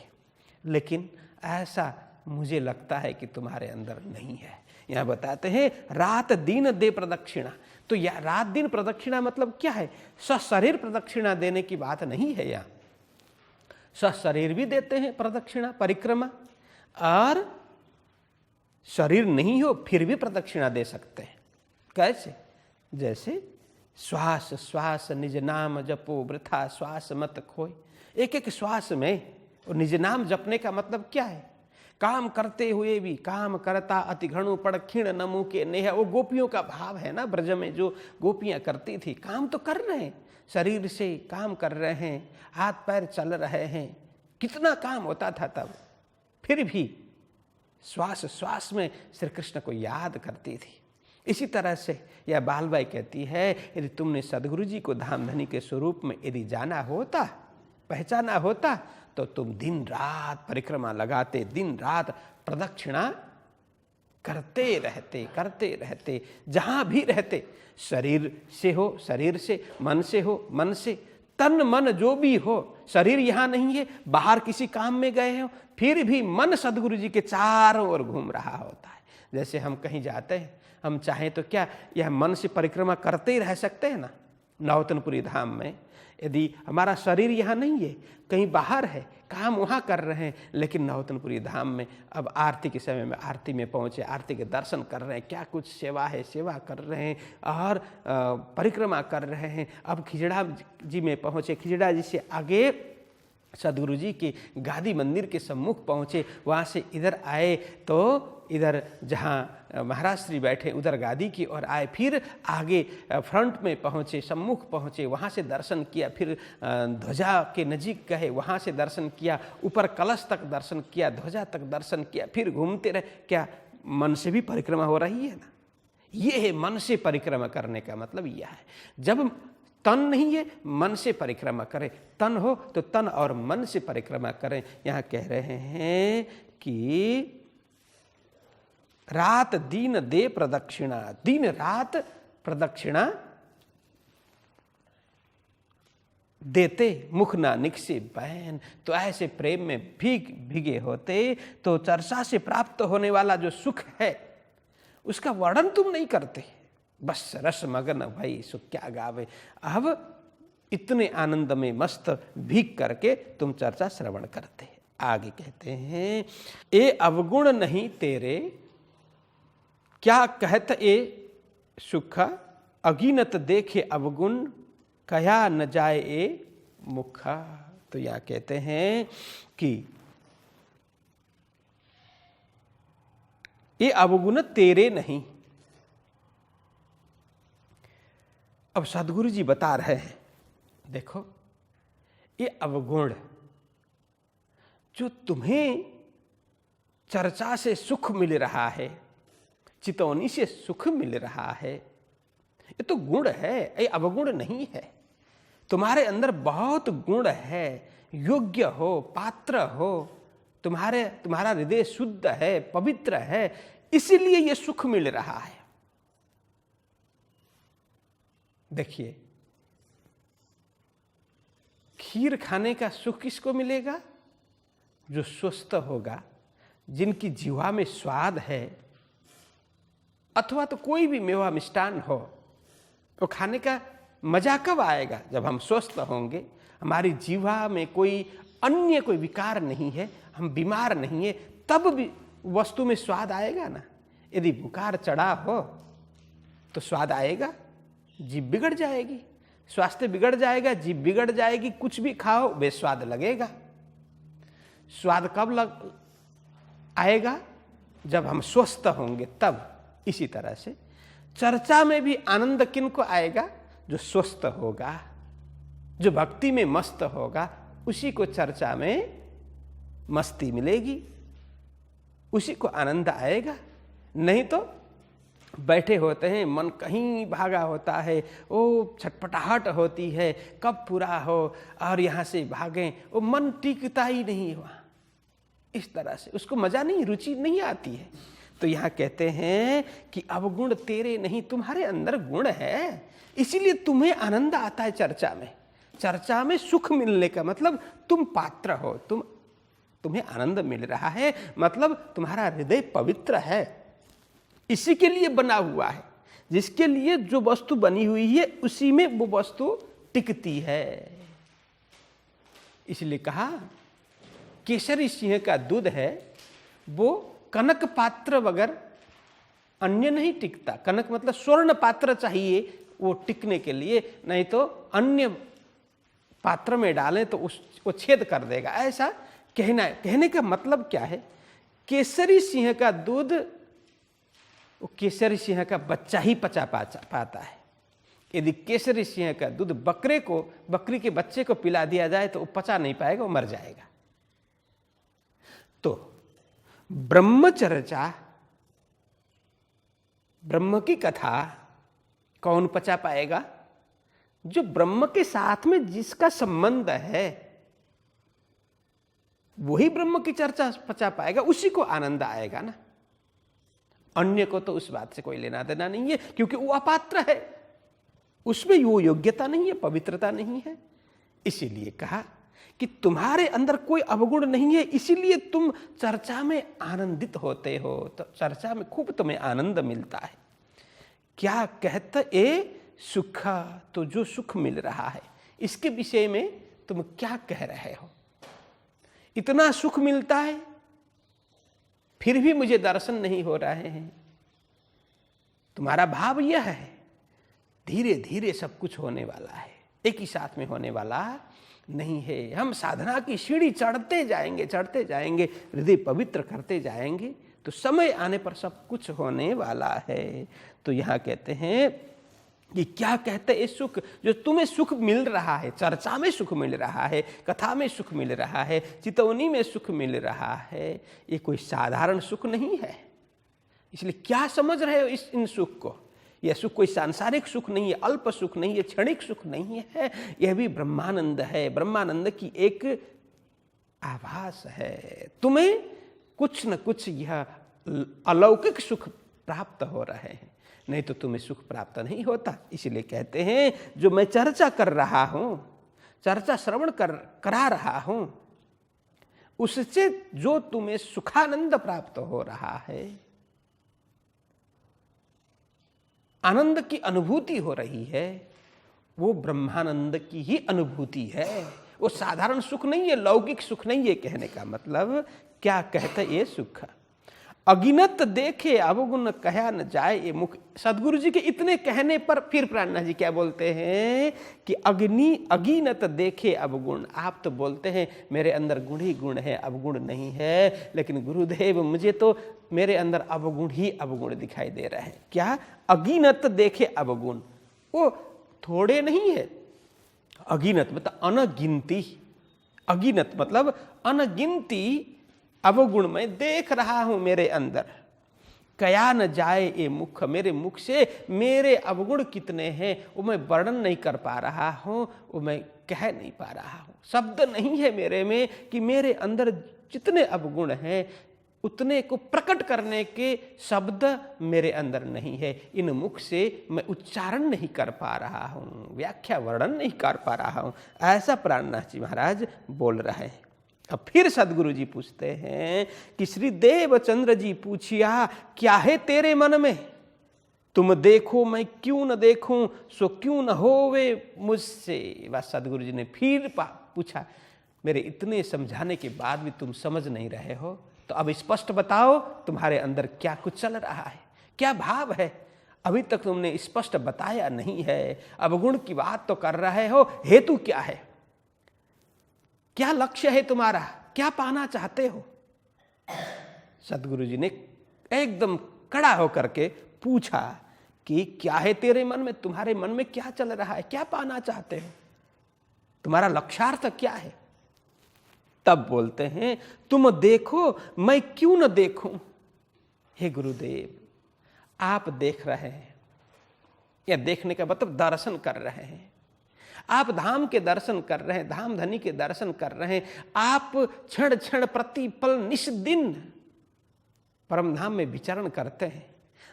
लेकिन ऐसा मुझे लगता है कि तुम्हारे अंदर नहीं है। यहाँ बताते हैं रात दिन दे प्रदक्षिणा। तो यह रात दिन प्रदक्षिणा मतलब क्या है? सशरीर प्रदक्षिणा देने की बात नहीं है। यहाँ सशरीर भी देते हैं प्रदक्षिणा, परिक्रमा, और शरीर नहीं हो फिर भी प्रदक्षिणा दे सकते हैं। कैसे? जैसे श्वास श्वास निज नाम जपो वृथा श्वास मत खोए। एक एक श्वास में निज नाम जपने का मतलब क्या है? काम करते हुए भी काम करता अति घणु पड़ खिण नमु के नेह। वो गोपियों का भाव है ना, ब्रज में जो गोपियां करती थी, काम तो कर रहे हैं, शरीर से काम कर रहे हैं, हाथ पैर चल रहे हैं, कितना काम होता था तब, फिर भी श्वास श्वास में श्री कृष्ण को याद करती थी। इसी तरह से यह बालबाई कहती है यदि तुमने सदगुरु जी को धाम धनी के स्वरूप में यदि जाना होता, पहचाना होता, तो तुम दिन रात परिक्रमा लगाते, दिन रात प्रदक्षिणा करते रहते, जहां भी रहते, शरीर से हो शरीर से, मन से हो मन से, तन मन जो भी हो। शरीर यहाँ नहीं है, बाहर किसी काम में गए हो, फिर भी मन सदगुरु जी के चारों ओर घूम रहा होता है। जैसे हम कहीं जाते हैं, हम चाहें तो क्या यह मन से परिक्रमा करते ही रह सकते हैं ना। नौतनपुरी धाम में यदि हमारा शरीर यहाँ नहीं है, कहीं बाहर है, काम वहाँ कर रहे हैं, लेकिन नौतनपुरी धाम में अब आरती के समय में आरती में पहुँचे, आरती के दर्शन कर रहे हैं, क्या कुछ सेवा है, सेवा कर रहे हैं और परिक्रमा कर रहे हैं। अब खिजड़ा जी में पहुँचे, खिजड़ा जी से आगे सदगुरु जी के गादी मंदिर के सम्मुख पहुँचे, वहाँ से इधर आए तो इधर जहाँ महाराज श्री बैठे उधर गादी की ओर आए, फिर आगे फ्रंट में पहुँचे, सम्मुख पहुँचे, वहाँ से दर्शन किया, फिर ध्वजा के नजीक गए, वहाँ से दर्शन किया, ऊपर कलश तक दर्शन किया, ध्वजा तक दर्शन किया, फिर घूमते रहे। क्या मन से भी परिक्रमा हो रही है ना? ये है मन से परिक्रमा करने का मतलब यह है। जब तन नहीं है, मन से परिक्रमा करें, तन हो तो तन और मन से परिक्रमा करें। यहाँ कह रहे हैं कि रात दिन दे प्रदक्षिणा, दिन रात प्रदक्षिणा देते मुख ना निकसे बैन। तो ऐसे प्रेम में भीगे होते तो चर्चा से प्राप्त होने वाला जो सुख है उसका वर्णन तुम नहीं करते, बस रस मगन भाई सुख क्या गावे। अब इतने आनंद में मस्त भीग करके तुम चर्चा श्रवण करते। आगे कहते हैं, ए अवगुण नहीं तेरे क्या कहत ए सुख, अगिनत देखे अवगुण कया न जाए ए मुखा। तो यह कहते हैं कि ये अवगुण तेरे नहीं। अब सदगुरु जी बता रहे हैं, देखो ये अवगुण जो तुम्हें चर्चा से सुख मिल रहा है, चितौनी से सुख मिल रहा है, ये तो गुण है, ये अवगुण नहीं है। तुम्हारे अंदर बहुत गुण है, योग्य हो, पात्र हो, तुम्हारा हृदय शुद्ध है, पवित्र है, इसीलिए ये सुख मिल रहा है। देखिए, खीर खाने का सुख किसको मिलेगा? जो स्वस्थ होगा, जिनकी जीवा में स्वाद है, अथवा तो कोई भी मेवा मिष्टान हो, तो खाने का मजा कब आएगा? जब हम स्वस्थ होंगे, हमारी जीवा में कोई अन्य कोई विकार नहीं है, हम बीमार नहीं है, तब भी वस्तु में स्वाद आएगा ना। यदि बुखार चढ़ा हो तो स्वाद आएगा? जीभ बिगड़ जाएगी, स्वास्थ्य बिगड़ जाएगा, जीभ बिगड़ जाएगी, कुछ भी खाओ बेस्वाद लगेगा। स्वाद कब आएगा? जब हम स्वस्थ होंगे तब। इसी तरह से चर्चा में भी आनंद किनको आएगा? जो स्वस्थ होगा, जो भक्ति में मस्त होगा, उसी को चर्चा में मस्ती मिलेगी, उसी को आनंद आएगा। नहीं तो बैठे होते हैं, मन कहीं भागा होता है, ओ छटपटाहट होती है, कब पूरा हो और यहाँ से भागें, वो मन टिकता ही नहीं हुआ। इस तरह से उसको मजा नहीं, रुचि नहीं आती है। तो यहाँ कहते हैं कि अवगुण तेरे नहीं, तुम्हारे अंदर गुण है, इसीलिए तुम्हें आनंद आता है चर्चा में। चर्चा में सुख मिलने का मतलब तुम पात्र हो, तुम्हें आनंद मिल रहा है, मतलब तुम्हारा हृदय पवित्र है, इसी के लिए बना हुआ है। जिसके लिए जो वस्तु बनी हुई है उसी में वो वस्तु टिकती है। इसलिए कहा केसरी सिंह का दूध है, वो कनक पात्र बगैर अन्य नहीं टिकता। कनक मतलब स्वर्ण पात्र चाहिए वो टिकने के लिए, नहीं तो अन्य पात्र में डालें तो वो छेद कर देगा। ऐसा कहना है। कहने का मतलब क्या है? केसरी सिंह का दूध वो केसरी सिंह का बच्चा ही पचा पाता है। यदि केसरी सिंह का दूध बकरी के बच्चे को पिला दिया जाए तो वो पचा नहीं पाएगा, वो मर जाएगा। तो ब्रह्मचर्चा, ब्रह्म की कथा कौन पचा पाएगा? जो ब्रह्म के साथ में जिसका संबंध है वही ब्रह्म की चर्चा पचा पाएगा, उसी को आनंद आएगा ना। अन्य को तो उस बात से कोई लेना देना नहीं है, क्योंकि वो अपात्र है, उसमें वो योग्यता नहीं है, पवित्रता नहीं है। इसीलिए कहा कि तुम्हारे अंदर कोई अवगुण नहीं है, इसीलिए तुम चर्चा में आनंदित होते हो। तो चर्चा में खूब तुम्हें आनंद मिलता है। क्या कहता ए सुख, तो जो सुख मिल रहा है इसके विषय में तुम क्या कह रहे हो? इतना सुख मिलता है फिर भी मुझे दर्शन नहीं हो रहे हैं। तुम्हारा भाव यह है धीरे धीरे सब कुछ होने वाला है, एक ही साथ में होने वाला नहीं है। हम साधना की सीढ़ी चढ़ते जाएंगे, हृदय पवित्र करते जाएंगे, तो समय आने पर सब कुछ होने वाला है। तो यहाँ कहते हैं कि क्या कहते हैं सुख, जो तुम्हें सुख मिल रहा है, चर्चा में सुख मिल रहा है, कथा में सुख मिल रहा है, चितौनी में सुख मिल रहा है, ये कोई साधारण सुख नहीं है। इसलिए क्या समझ रहे हो इन सुख को? यह सुख कोई सांसारिक सुख नहीं है, अल्प सुख नहीं है, क्षणिक सुख नहीं है, यह भी ब्रह्मानंद है, ब्रह्मानंद की एक आभास है। तुम्हें कुछ न कुछ यह अलौकिक सुख प्राप्त हो रहे हैं, नहीं तो तुम्हें सुख प्राप्त नहीं होता। इसलिए कहते हैं जो मैं चर्चा कर रहा हूं, चर्चा श्रवण करा रहा हूं, उससे जो तुम्हें सुखानंद प्राप्त हो रहा है, आनंद की अनुभूति हो रही है, वो ब्रह्मानंद की ही अनुभूति है। वो साधारण सुख नहीं है, लौकिक सुख नहीं है। कहने का मतलब क्या कहते ये सुख, अगिनत देखे अवगुण कहा न जाए ये मुख। सदगुरु जी के इतने कहने पर फिर प्राणनाथ जी क्या बोलते हैं कि अगिनत देखे अवगुण। आप तो बोलते हैं मेरे अंदर गुण ही गुण है, अवगुण नहीं है, लेकिन गुरुदेव मुझे तो मेरे अंदर अवगुण ही अवगुण दिखाई दे रहा है। क्या अगिनत देखे अवगुण, वो थोड़े नहीं है। अगिनत मतलब अनगिनती, अगिनत मतलब अनगिनती अवगुण मैं देख रहा हूं मेरे अंदर। कया न जाए ये मुख, मेरे मुख से मेरे अवगुण कितने हैं वो मैं वर्णन नहीं कर पा रहा हूं, वो मैं कह नहीं पा रहा हूं। शब्द नहीं है मेरे में कि मेरे अंदर जितने अवगुण हैं उतने को प्रकट करने के शब्द मेरे अंदर नहीं है। इन मुख से मैं उच्चारण नहीं कर पा रहा हूं, व्याख्या वर्णन नहीं कर पा रहा हूं। ऐसा प्राणनाथ जी महाराज बोल रहे हैं। अब फिर सदगुरु जी पूछते हैं कि श्री देवचंद्र जी पूछिया क्या है तेरे मन में, तुम देखो मैं क्यों न देखूं, सो क्यों न होवे मुझसे। बस सदगुरु जी ने फिर पूछा, मेरे इतने समझाने के बाद भी तुम समझ नहीं रहे हो, तो अब स्पष्ट बताओ तुम्हारे अंदर क्या कुछ चल रहा है, क्या भाव है। अभी तक तुमने स्पष्ट बताया नहीं है। अवगुण की बात तो कर रहे हो, हेतु क्या है, क्या लक्ष्य है तुम्हारा, क्या पाना चाहते हो। सदगुरु जी ने एकदम कड़ा होकर के पूछा कि क्या है तेरे मन में, तुम्हारे मन में क्या चल रहा है, क्या पाना चाहते हो, तुम्हारा लक्ष्यार्थ क्या है। तब बोलते हैं तुम देखो मैं क्यों न देखूं। हे गुरुदेव आप देख रहे हैं, या देखने का मतलब दर्शन कर रहे हैं। आप धाम के दर्शन कर रहे हैं, धाम धनी के दर्शन कर रहे हैं। आप क्षण क्षण प्रतिपल निष्दिन परम धाम में विचरण करते हैं,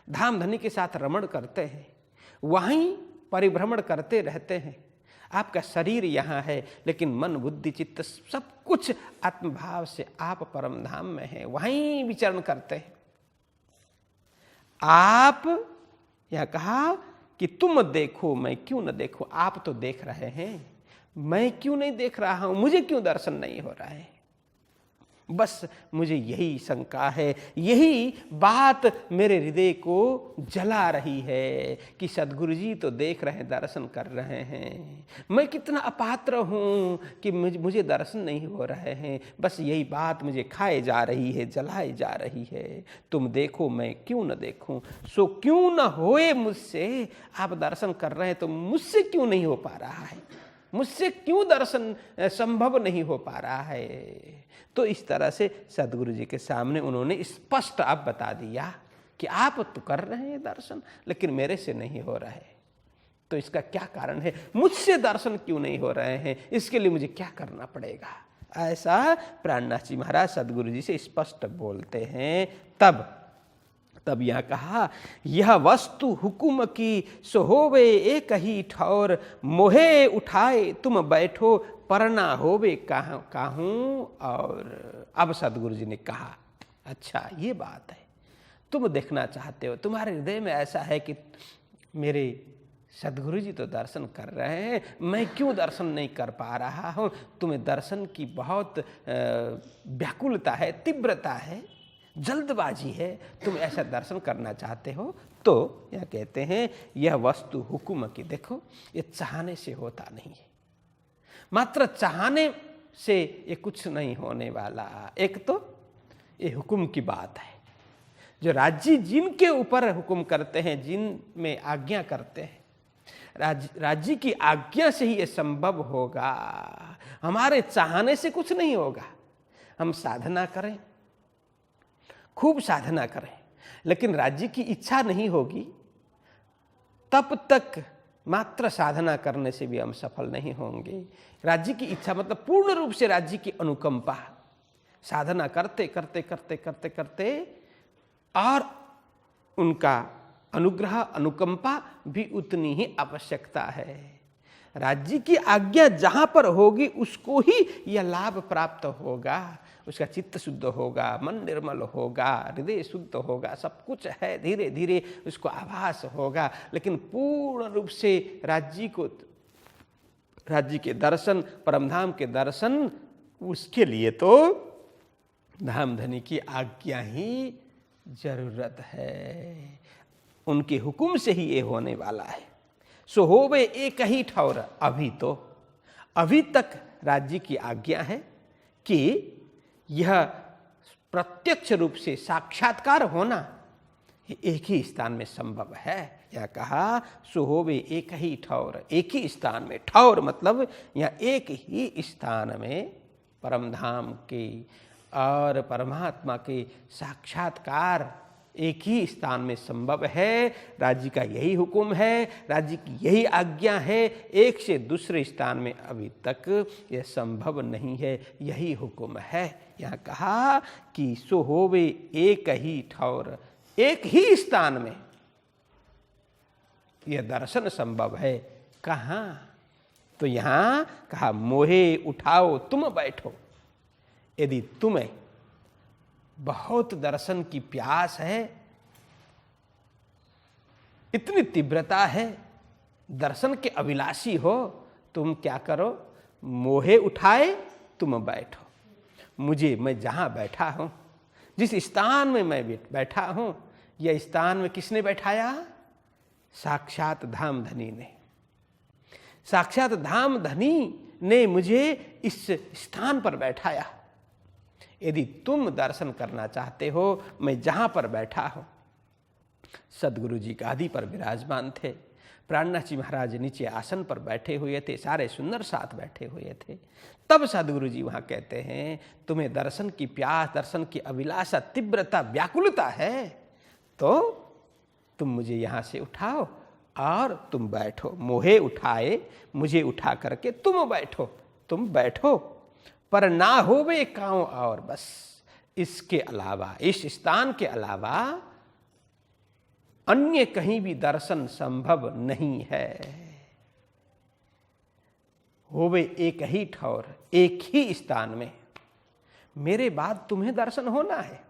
धाम धनी के साथ रमण करते हैं, वहीं परिभ्रमण करते रहते हैं। आपका शरीर यहाँ है, लेकिन मन बुद्धि चित्त सब कुछ आत्मभाव से आप परम धाम में हैं, वहीं विचरण करते हैं। आप यह कहा कि तुम देखो मैं क्यों न देखूं। आप तो देख रहे हैं, मैं क्यों नहीं देख रहा हूं, मुझे क्यों दर्शन नहीं हो रहा है। बस मुझे यही शंका है, यही बात मेरे हृदय को जला रही है कि सदगुरु जी तो देख रहे हैं, दर्शन कर रहे हैं, मैं कितना अपात्र हूं कि मुझे दर्शन नहीं हो रहे हैं। बस यही बात मुझे खाए जा रही है, जलाए जा रही है। तुम देखो मैं क्यों न देखूं, सो क्यों न होए मुझसे। आप दर्शन कर रहे हैं तो मुझसे क्यों नहीं हो पा रहा है, मुझसे क्यों दर्शन संभव नहीं हो पा रहा है। तो इस तरह से सदगुरु जी के सामने उन्होंने स्पष्ट आप बता दिया कि आप तो कर रहे हैं दर्शन, लेकिन मेरे से नहीं हो रहा है। तो इसका क्या कारण है, मुझसे दर्शन क्यों नहीं हो रहे हैं, इसके लिए मुझे क्या करना पड़ेगा। ऐसा प्राणनाथ जी महाराज सदगुरु जी से स्पष्ट बोलते हैं। तब यह कहा, यह वस्तु हुकुम की सो होवे एक ही ठौर, मोहे उठाए तुम बैठो परना होवे काहूं। और अब सदगुरु जी ने कहा, अच्छा ये बात है, तुम देखना चाहते हो, तुम्हारे हृदय में ऐसा है कि मेरे सदगुरु जी तो दर्शन कर रहे हैं, मैं क्यों दर्शन नहीं कर पा रहा हूं। तुम्हें दर्शन की बहुत व्याकुलता है, तीव्रता है, जल्दबाजी है, तुम ऐसा दर्शन करना चाहते हो। तो यह कहते हैं यह वस्तु हुकुम की, देखो ये चाहने से होता नहीं है, मात्र चाहने से ये कुछ नहीं होने वाला। एक तो ये हुकुम की बात है, जो राज्य जिनके ऊपर हुकुम करते हैं, जिन में आज्ञा करते हैं, राज्य की आज्ञा से ही ये संभव होगा। हमारे चाहने से कुछ नहीं होगा। हम साधना करें, खूब साधना करें, लेकिन राज्य की इच्छा नहीं होगी, तब तक मात्र साधना करने से भी हम सफल नहीं होंगे। राज्य की इच्छा मतलब पूर्ण रूप से राज्य की अनुकंपा। साधना करते करते करते करते करते और उनका अनुग्रह अनुकंपा भी उतनी ही आवश्यकता है। राज्य की आज्ञा जहां पर होगी उसको ही यह लाभ प्राप्त होगा, उसका चित्त शुद्ध होगा, मन निर्मल होगा, हृदय शुद्ध होगा, सब कुछ है, धीरे धीरे उसको आभास होगा। लेकिन पूर्ण रूप से राज्य के दर्शन, परमधाम के दर्शन, उसके लिए तो धाम धनी की आज्ञा ही जरूरत है। उनके हुक्म से ही ये होने वाला है। सो होवे एक ही ठौर। अभी तक राज्य की आज्ञा है कि यह प्रत्यक्ष रूप से साक्षात्कार होना एक ही स्थान में संभव है। यह कहा सो होवे एक ही ठौर, एक ही स्थान में। ठौर मतलब यह एक ही स्थान में परमधाम के और परमात्मा के साक्षात्कार एक ही स्थान में संभव है। राज्य का यही हुक्म है, राज्य की यही आज्ञा है। एक से दूसरे स्थान में अभी तक यह संभव नहीं है, यही हुक्म है। यहाँ कहा कि सो होवे एक ही ठौर, एक ही स्थान में यह दर्शन संभव है। कहाँ? तो यहाँ कहा मोहे उठाओ तुम बैठो। यदि तुम्हें बहुत दर्शन की प्यास है, इतनी तीव्रता है, दर्शन के अभिलाषी हो, तुम क्या करो? मोहे उठाए तुम बैठो। मैं जहां बैठा हूं, जिस स्थान में मैं बैठा हूं, यह स्थान में किसने बैठाया? साक्षात धाम धनी ने। साक्षात धाम धनी ने मुझे इस स्थान पर बैठाया। यदि तुम दर्शन करना चाहते हो, मैं जहां पर बैठा हूं, सदगुरु जी गादी पर विराजमान थे, प्राणनाथ जी महाराज नीचे आसन पर बैठे हुए थे, सारे सुंदर साथ बैठे हुए थे। तब सदगुरु जी वहां कहते हैं तुम्हें दर्शन की प्यास, दर्शन की अभिलाषा, तीव्रता, व्याकुलता है, तो तुम मुझे यहां से उठाओ और तुम बैठो। मोहे उठाए, मुझे उठा करके तुम बैठो पर ना होवे कांव और। बस इसके अलावा, इस स्थान के अलावा अन्य कहीं भी दर्शन संभव नहीं है। होवे एक ही ठौर, एक ही स्थान में। मेरे बाद तुम्हें दर्शन होना है,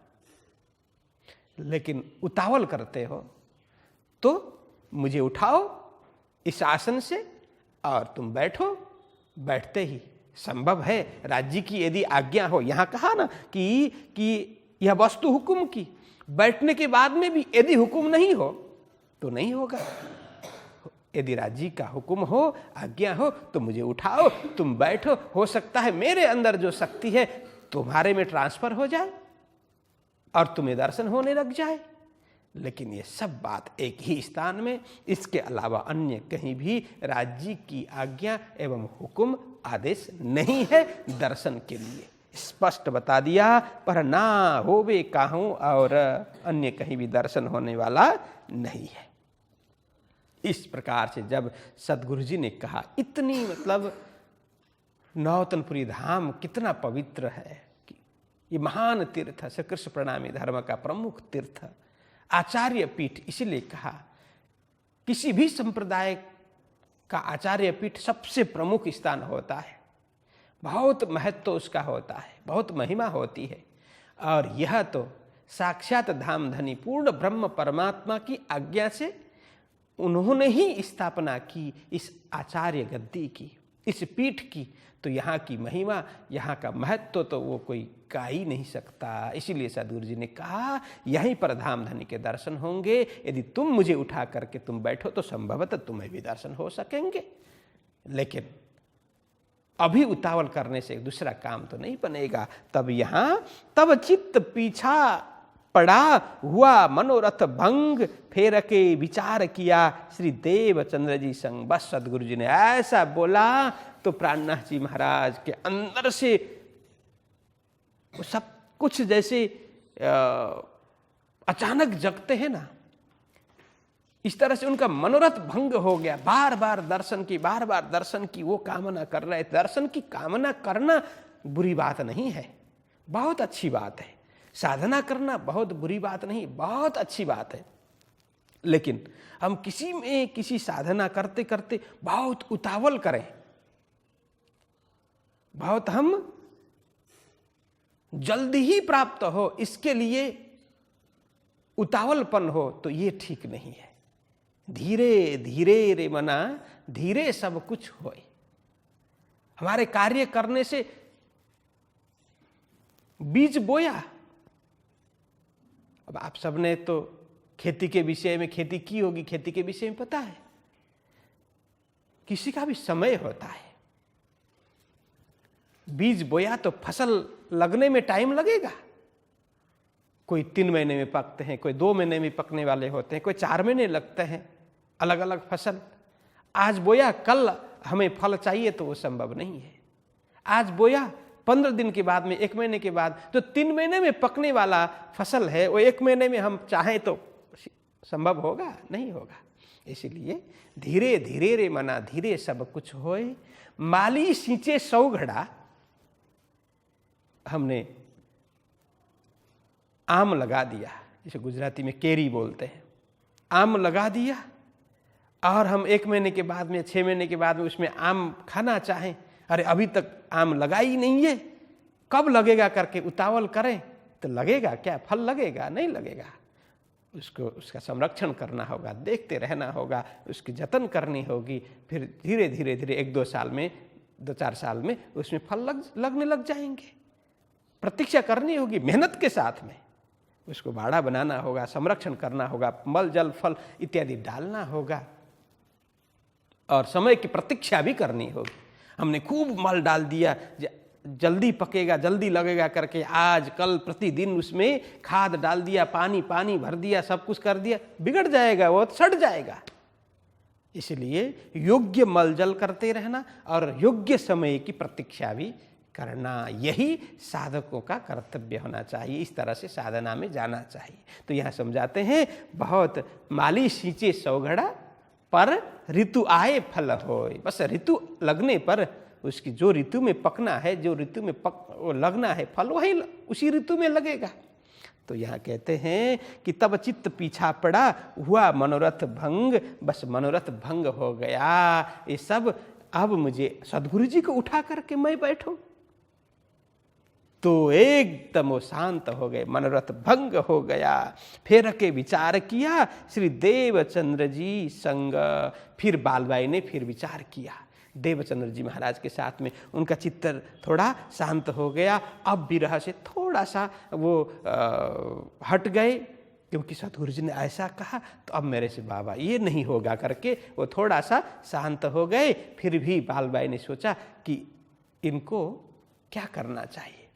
लेकिन उतावल करते हो तो मुझे उठाओ इस आसन से और तुम बैठो। बैठते ही संभव है। राज्य की यदि आज्ञा हो, यहां कहा ना कि यह वस्तु हुक्म की, बैठने के बाद में भी यदि हुक्म नहीं हो तो नहीं होगा। यदि राज्य का हुक्म हो, आज्ञा हो, तो मुझे उठाओ, तुम बैठो। हो सकता है मेरे अंदर जो शक्ति है तुम्हारे में ट्रांसफर हो जाए और तुम्हें दर्शन होने लग जाए। लेकिन ये सब बात एक ही स्थान में, इसके अलावा अन्य कहीं भी राज्य की आज्ञा एवं हुक्म, आदेश नहीं है दर्शन के लिए। स्पष्ट बता दिया, पर ना होवे काहूं और अन्य कहीं भी दर्शन होने वाला नहीं है। इस प्रकार से जब सदगुरु जी ने कहा, इतनी मतलब नौतनपुरी धाम कितना पवित्र है, ये महान तीर्थ, श्री कृष्ण प्रणामी धर्म का प्रमुख तीर्थ, आचार्य पीठ। इसलिए कहा किसी भी संप्रदाय का आचार्य पीठ सबसे प्रमुख स्थान होता है, बहुत महत्व उसका होता है, बहुत महिमा होती है। और यह तो साक्षात धाम धनी पूर्ण ब्रह्म परमात्मा की आज्ञा से उन्होंने ही स्थापना की इस आचार्य गद्दी की, इस पीठ की। तो यहाँ की महिमा, यहाँ का महत्व तो वो कोई गा ही नहीं सकता। इसीलिए सदगुरु जी ने कहा यहीं पर धाम धनी के दर्शन होंगे। यदि तुम मुझे उठा करके तुम बैठो तो संभवतः तुम्हें भी दर्शन हो सकेंगे। लेकिन अभी उतावल करने से दूसरा काम तो नहीं बनेगा। तब चित्त पीछा पड़ा हुआ मनोरथ भंग, फेर के विचार किया श्री देवचंद्र जी संग। बस सदगुरु जी ने ऐसा बोला तो प्राणनाथ जी महाराज के अंदर से वो सब कुछ जैसे अचानक जगते हैं ना, इस तरह से उनका मनोरथ भंग हो गया। बार बार दर्शन की वो कामना कर रहे थे। दर्शन की कामना करना बुरी बात नहीं है, बहुत अच्छी बात है। साधना करना बहुत बुरी बात नहीं, बहुत अच्छी बात है। लेकिन हम किसी साधना करते करते बहुत उतावल करें, बहुत हम जल्दी ही प्राप्त हो, इसके लिए उतावलपन हो, तो ये ठीक नहीं है। धीरे धीरे रे मना, धीरे सब कुछ होए। हमारे कार्य करने से बीज बोया। अब आप सबने तो खेती के विषय में खेती की होगी, खेती के विषय में पता है, किसी का भी समय होता है। बीज बोया तो फसल लगने में टाइम लगेगा। कोई 3 महीने में पकते हैं, कोई 2 महीने में पकने वाले होते हैं, कोई 4 महीने लगते हैं, अलग अलग फसल। आज बोया, कल हमें फल चाहिए तो वो संभव नहीं है। आज बोया, 15 दिन के बाद में, 1 महीने के बाद, जो 3 महीने में पकने वाला फसल है, वो 1 महीने में हम चाहें तो संभव होगा? नहीं होगा। इसलिए धीरे धीरे रे मना, धीरे सब कुछ होए। माली सींचे 100 घड़ा। हमने आम लगा दिया, जिसे गुजराती में केरी बोलते हैं। आम लगा दिया और हम 1 महीने के बाद में, 6 महीने के बाद में उसमें आम खाना चाहें, अरे अभी तक आम लगा ही नहीं है, कब लगेगा करके उतावल करें तो लगेगा क्या? फल लगेगा? नहीं लगेगा। उसका संरक्षण करना होगा, देखते रहना होगा, उसकी जतन करनी होगी। फिर धीरे धीरे धीरे 1-2 साल में, 2-4 साल में उसमें फल लगने लग जाएंगे। प्रतीक्षा करनी होगी मेहनत के साथ में। उसको बाड़ा बनाना होगा, संरक्षण करना होगा, मल जल फल इत्यादि डालना होगा और समय की प्रतीक्षा भी करनी होगी। हमने खूब मल डाल दिया, जल्दी पकेगा, जल्दी लगेगा करके आज कल प्रतिदिन उसमें खाद डाल दिया, पानी भर दिया, सब कुछ कर दिया, बिगड़ जाएगा, वो सड़ जाएगा। इसलिए योग्य मल जल करते रहना और योग्य समय की प्रतीक्षा भी करना, यही साधकों का कर्तव्य होना चाहिए। इस तरह से साधना में जाना चाहिए। तो यहाँ समझाते हैं, बहुत माली सींचे 100 घड़ा, पर ऋतु आए फल होए। बस ऋतु लगने पर उसकी जो ऋतु में पकना है, जो ऋतु में लगना है फल, वही उसी ऋतु में लगेगा। तो यहाँ कहते हैं कि तब चित्त पीछा पड़ा, हुआ मनोरथ भंग, बस मनोरथ भंग हो गया। ये सब अब मुझे सदगुरु जी को उठा करके मैं बैठूं, तो एकदम वो शांत हो गए, मनोरथ भंग हो गया। फिर के विचार किया श्री देवचंद्र जी संग। फिर बालबाई ने फिर विचार किया देवचंद्र जी महाराज के साथ में। उनका चित्त थोड़ा शांत हो गया। अब विरह से थोड़ा सा वो हट गए, क्योंकि सतगुरु जी ने ऐसा कहा तो अब मेरे से बाबा ये नहीं होगा करके वो थोड़ा सा शांत हो गए। फिर भी बालबाई ने सोचा कि इनको क्या करना चाहिए,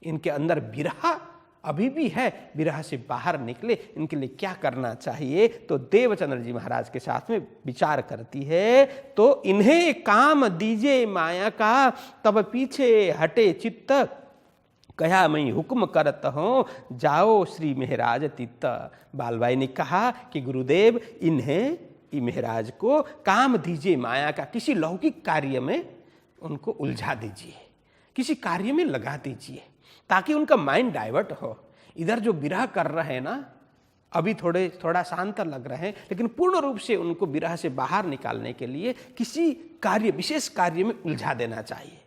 इनके अंदर विरह अभी भी है, विरह से बाहर निकले, इनके लिए क्या करना चाहिए। तो देवचंद्र जी महाराज के साथ में विचार करती है, तो इन्हें काम दीजे माया का, तब पीछे हटे चित्त, कहा मैं हुक्म करत हूँ, जाओ श्री महाराज तित्त। बालबाई ने कहा कि गुरुदेव इन्हें, महाराज को काम दीजिए माया का, किसी लौकिक कार्य में उनको उलझा दीजिए, किसी कार्य में लगा दीजिए, ताकि उनका माइंड डाइवर्ट हो। इधर जो विरह कर रहे हैं ना, अभी थोड़ा शांत लग रहे हैं, लेकिन पूर्ण रूप से उनको विरह से बाहर निकालने के लिए किसी कार्य, विशेष कार्य में उलझा देना चाहिए।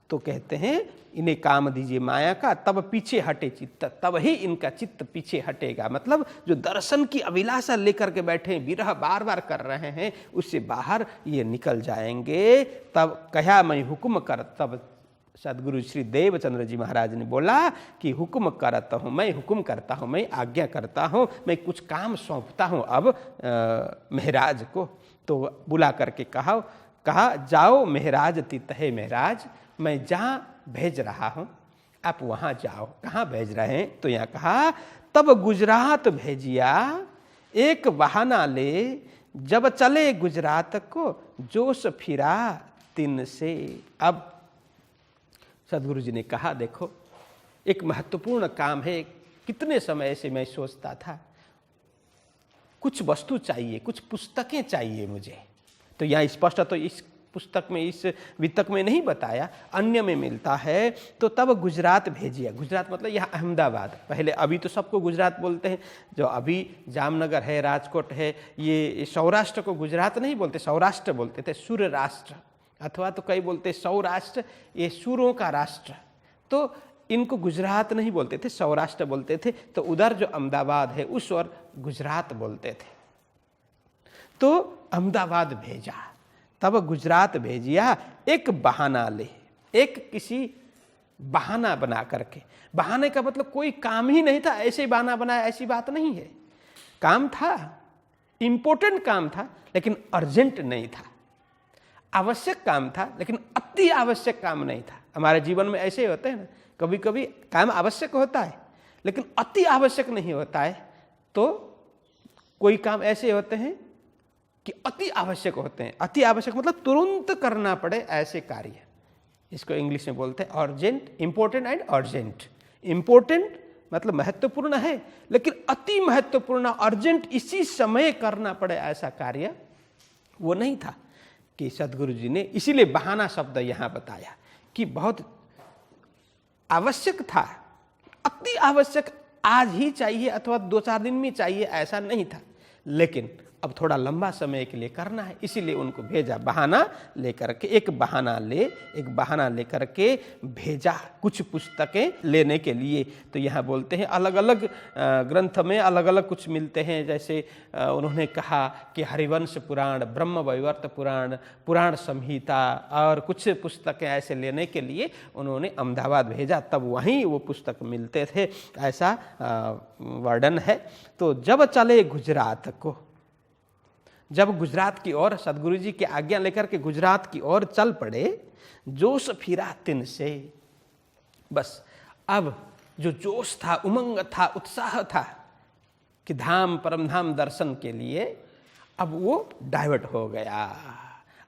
तो कहते हैं इन्हें काम दीजिए माया का, तब पीछे हटे चित्त, तब ही इनका चित्त पीछे हटेगा। मतलब जो दर्शन की अभिलाषा लेकर के बैठे, विरह बार बार कर रहे हैं, उससे बाहर ये निकल जाएंगे। तब कहा मैं हुक्म कर, तब सदगुरु श्री देवचंद्र जी महाराज ने बोला कि हुक्म करता हूँ, मैं हुक्म करता हूँ, मैं आज्ञा करता हूँ, मैं कुछ काम सौंपता हूँ अब महाराज को। तो बुला करके कहा जाओ महाराज तित है महाराज, मैं जहाँ भेज रहा हूँ आप वहाँ जाओ। कहाँ भेज रहे हैं? तो यहाँ कहा तब गुजरात भेजिया एक बहाना ले, जब चले गुजरात को जोश फिरा तिन से। अब सदगुरु जी ने कहा देखो एक महत्वपूर्ण काम है, कितने समय से मैं सोचता था, कुछ वस्तु चाहिए, कुछ पुस्तकें चाहिए मुझे। तो यहाँ स्पष्ट तो इस पुस्तक में, इस वितक में नहीं बताया, अन्य में मिलता है, तो तब गुजरात भेजिया। गुजरात मतलब यहाँ अहमदाबाद, पहले, अभी तो सबको गुजरात बोलते हैं, जो अभी जामनगर है, राजकोट है, ये सौराष्ट्र को गुजरात नहीं बोलते, सौराष्ट्र बोलते थे, सूर्य राष्ट्र, अथवा तो कई बोलते सौराष्ट्र, ये सूरों का राष्ट्र, तो इनको गुजरात नहीं बोलते थे, सौराष्ट्र बोलते थे। तो उधर जो अहमदाबाद है उस ओर गुजरात बोलते थे। तो अहमदाबाद भेजा, तब गुजरात भेजिया एक बहाना ले, एक किसी बहाना बना करके। बहाने का मतलब कोई काम ही नहीं था, ऐसे बहाना बनाया, ऐसी बात नहीं है। काम था, इंपॉर्टेंट काम था, लेकिन अर्जेंट नहीं था। आवश्यक काम था, लेकिन अति आवश्यक काम नहीं था। हमारे जीवन में ऐसे होते हैं ना, कभी कभी काम आवश्यक होता है लेकिन अति आवश्यक नहीं होता है। तो कोई काम ऐसे होते हैं कि अति आवश्यक होते हैं। अति आवश्यक मतलब तुरंत करना पड़े ऐसे कार्य, इसको इंग्लिश में बोलते हैं urgent, important and urgent. Important मतलब महत्वपूर्ण है, लेकिन अति महत्वपूर्ण, अर्जेंट, इसी समय करना पड़े ऐसा कार्य वो नहीं था कि सदगुरु जी ने, इसीलिए बहाना शब्द यहाँ बताया कि बहुत आवश्यक था, अति आवश्यक, आज ही चाहिए अथवा 2-4 दिन में चाहिए ऐसा नहीं था, लेकिन अब थोड़ा लंबा समय के लिए करना है, इसीलिए उनको भेजा बहाना लेकर के। एक बहाना लेकर के भेजा कुछ पुस्तकें लेने के लिए। तो यहाँ बोलते हैं अलग अलग ग्रंथ में अलग अलग कुछ मिलते हैं। जैसे उन्होंने कहा कि हरिवंश पुराण, ब्रह्म वैवर्त पुराण, पुराण संहिता और कुछ पुस्तकें ऐसे लेने के लिए उन्होंने अहमदाबाद भेजा, तब वहीं वो पुस्तक मिलते थे, ऐसा वर्णन है। तो जब चले गुजरात को, जब गुजरात की ओर सदगुरु जी की आज्ञा लेकर के गुजरात की ओर चल पड़े, जोश फिरा तिन से। बस अब जो जोश था, उमंग था, उत्साह था कि धाम परम धाम दर्शन के लिए, अब वो डाइवर्ट हो गया,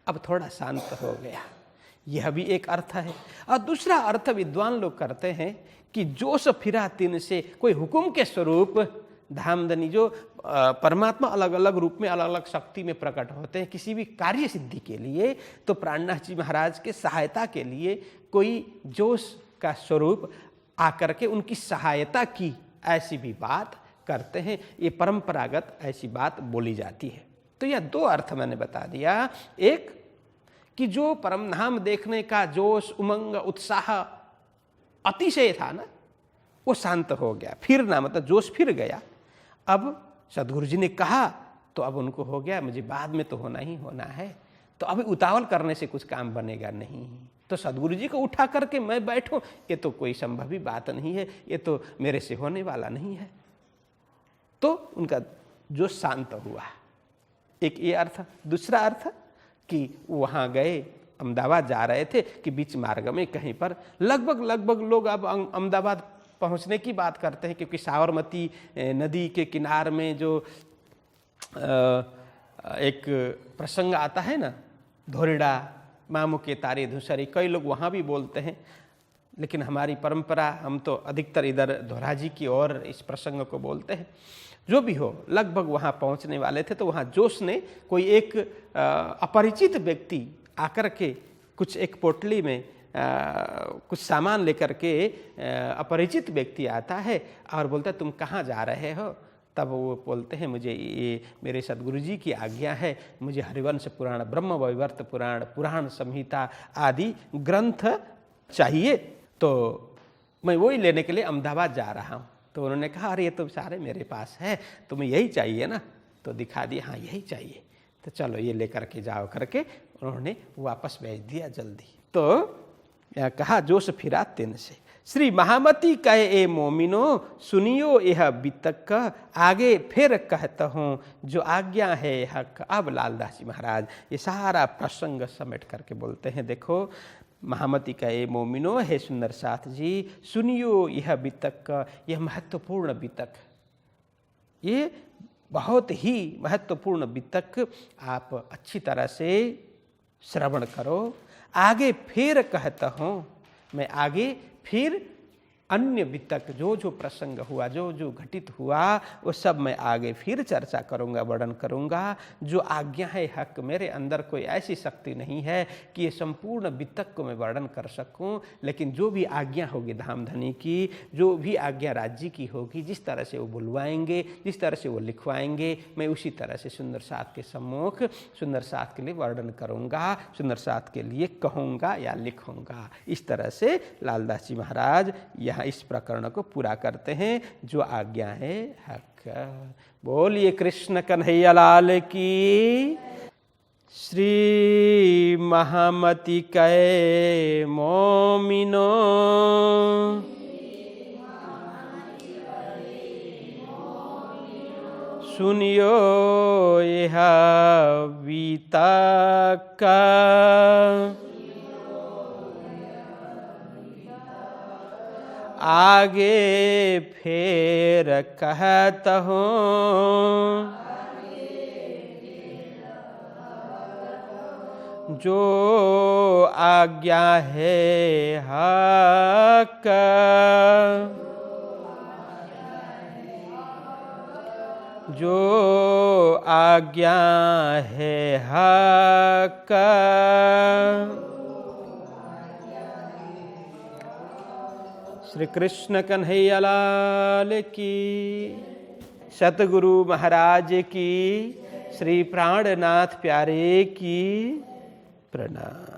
अब थोड़ा शांत हो गया। यह भी एक अर्थ है। और दूसरा अर्थ विद्वान लोग करते हैं कि जोश फिरा तिन से, कोई हुकुम के स्वरूप धामधनी, जो परमात्मा अलग अलग रूप में, अलग अलग शक्ति में प्रकट होते हैं किसी भी कार्य सिद्धि के लिए, तो प्राणनाथ जी महाराज के सहायता के लिए कोई जोश का स्वरूप आकर के उनकी सहायता की, ऐसी भी बात करते हैं। ये परंपरागत ऐसी बात बोली जाती है। तो यह 2 अर्थ मैंने बता दिया। एक कि जो परम धाम देखने का जोश, उमंग, उत्साह, अतिशय था ना, वो शांत हो गया, फिर ना, मतलब जोश फिर गया। अब सदगुरु जी ने कहा तो अब उनको हो गया, मुझे बाद में तो होना ही होना है, तो अभी उतावल करने से कुछ काम बनेगा नहीं। तो सदगुरु जी को उठा करके मैं बैठूं, ये तो कोई संभव ही बात नहीं है, ये तो मेरे से होने वाला नहीं है। तो उनका जो शांत हुआ, एक ये अर्थ। दूसरा अर्थ कि वहाँ गए, अहमदाबाद जा रहे थे कि बीच मार्ग में कहीं पर लगभग लोग अब अहमदाबाद पहुंचने की बात करते हैं, क्योंकि साबरमती नदी के किनार में जो एक प्रसंग आता है ना, धोरिडा मामू के तारे धुसरी, कई लोग वहाँ भी बोलते हैं, लेकिन हमारी परंपरा, हम तो अधिकतर इधर धोराजी की ओर इस प्रसंग को बोलते हैं। जो भी हो, लगभग वहाँ पहुँचने वाले थे, तो वहाँ जोश ने कोई एक अपरिचित व्यक्ति आकर के कुछ एक पोटली में कुछ सामान लेकर के अपरिचित व्यक्ति आता है और बोलता है तुम कहाँ जा रहे हो। तब वो बोलते हैं मुझे ये मेरे सदगुरु जी की आज्ञा है, मुझे हरिवंश पुराण, ब्रह्म वैवर्त पुराण, पुराण संहिता आदि ग्रंथ चाहिए, तो मैं वही लेने के लिए अहमदाबाद जा रहा हूँ। तो उन्होंने कहा अरे ये तो सारे मेरे पास है, तुम्हें यही चाहिए ना? तो दिखा दिया, हाँ यही चाहिए, तो चलो ये लेकर के जाओ करके उन्होंने वापस भेज दिया जल्दी। तो कहा जोश फिरा तिन से। श्री महामती कहे ए मोमिनो सुनियो यह बितक, आगे फिर कहता हूँ जो आज्ञा है हक। अब लालदास जी महाराज ये सारा प्रसंग समेट करके बोलते हैं, देखो महामती कहे मोमिनो, है सुंदर साथ जी, सुनियो यह बितक, यह महत्वपूर्ण बितक, ये बहुत ही महत्वपूर्ण बितक आप अच्छी तरह से श्रवण करो। आगे फिर कहता हूँ, मैं आगे फिर अन्य वितक जो जो प्रसंग हुआ, जो जो घटित हुआ, वो सब मैं आगे फिर चर्चा करूंगा, वर्णन करूंगा। जो आज्ञा है हक, मेरे अंदर कोई ऐसी शक्ति नहीं है कि ये संपूर्ण वितक को मैं वर्णन कर सकूं, लेकिन जो भी आज्ञा होगी धाम धनी की, जो भी आज्ञा राज्य की होगी, जिस तरह से वो बुलवाएंगे, जिस तरह से वो लिखवाएंगे, मैं उसी तरह से सुंदर साथ के सम्मुख सुंदर साथ के लिए वर्णन करूंगा, सुंदर साथ के लिए कहूँगा या लिखूंगा। इस तरह से लालदास जी महाराज यहाँ इस प्रकरण को पूरा करते हैं, जो आज्ञा है हक। बोलिए कृष्ण कन्हैया लाल की। श्री महामति कै मोमिनो, सुनियो यह वितक, आगे फेर कहत हूँ, जो आज्ञा है हक, जो आज्ञा है हक। श्री कृष्ण कन्हैया लाल की, सतगुरु महाराज की, श्री प्राणनाथ प्यारे की प्रणाम।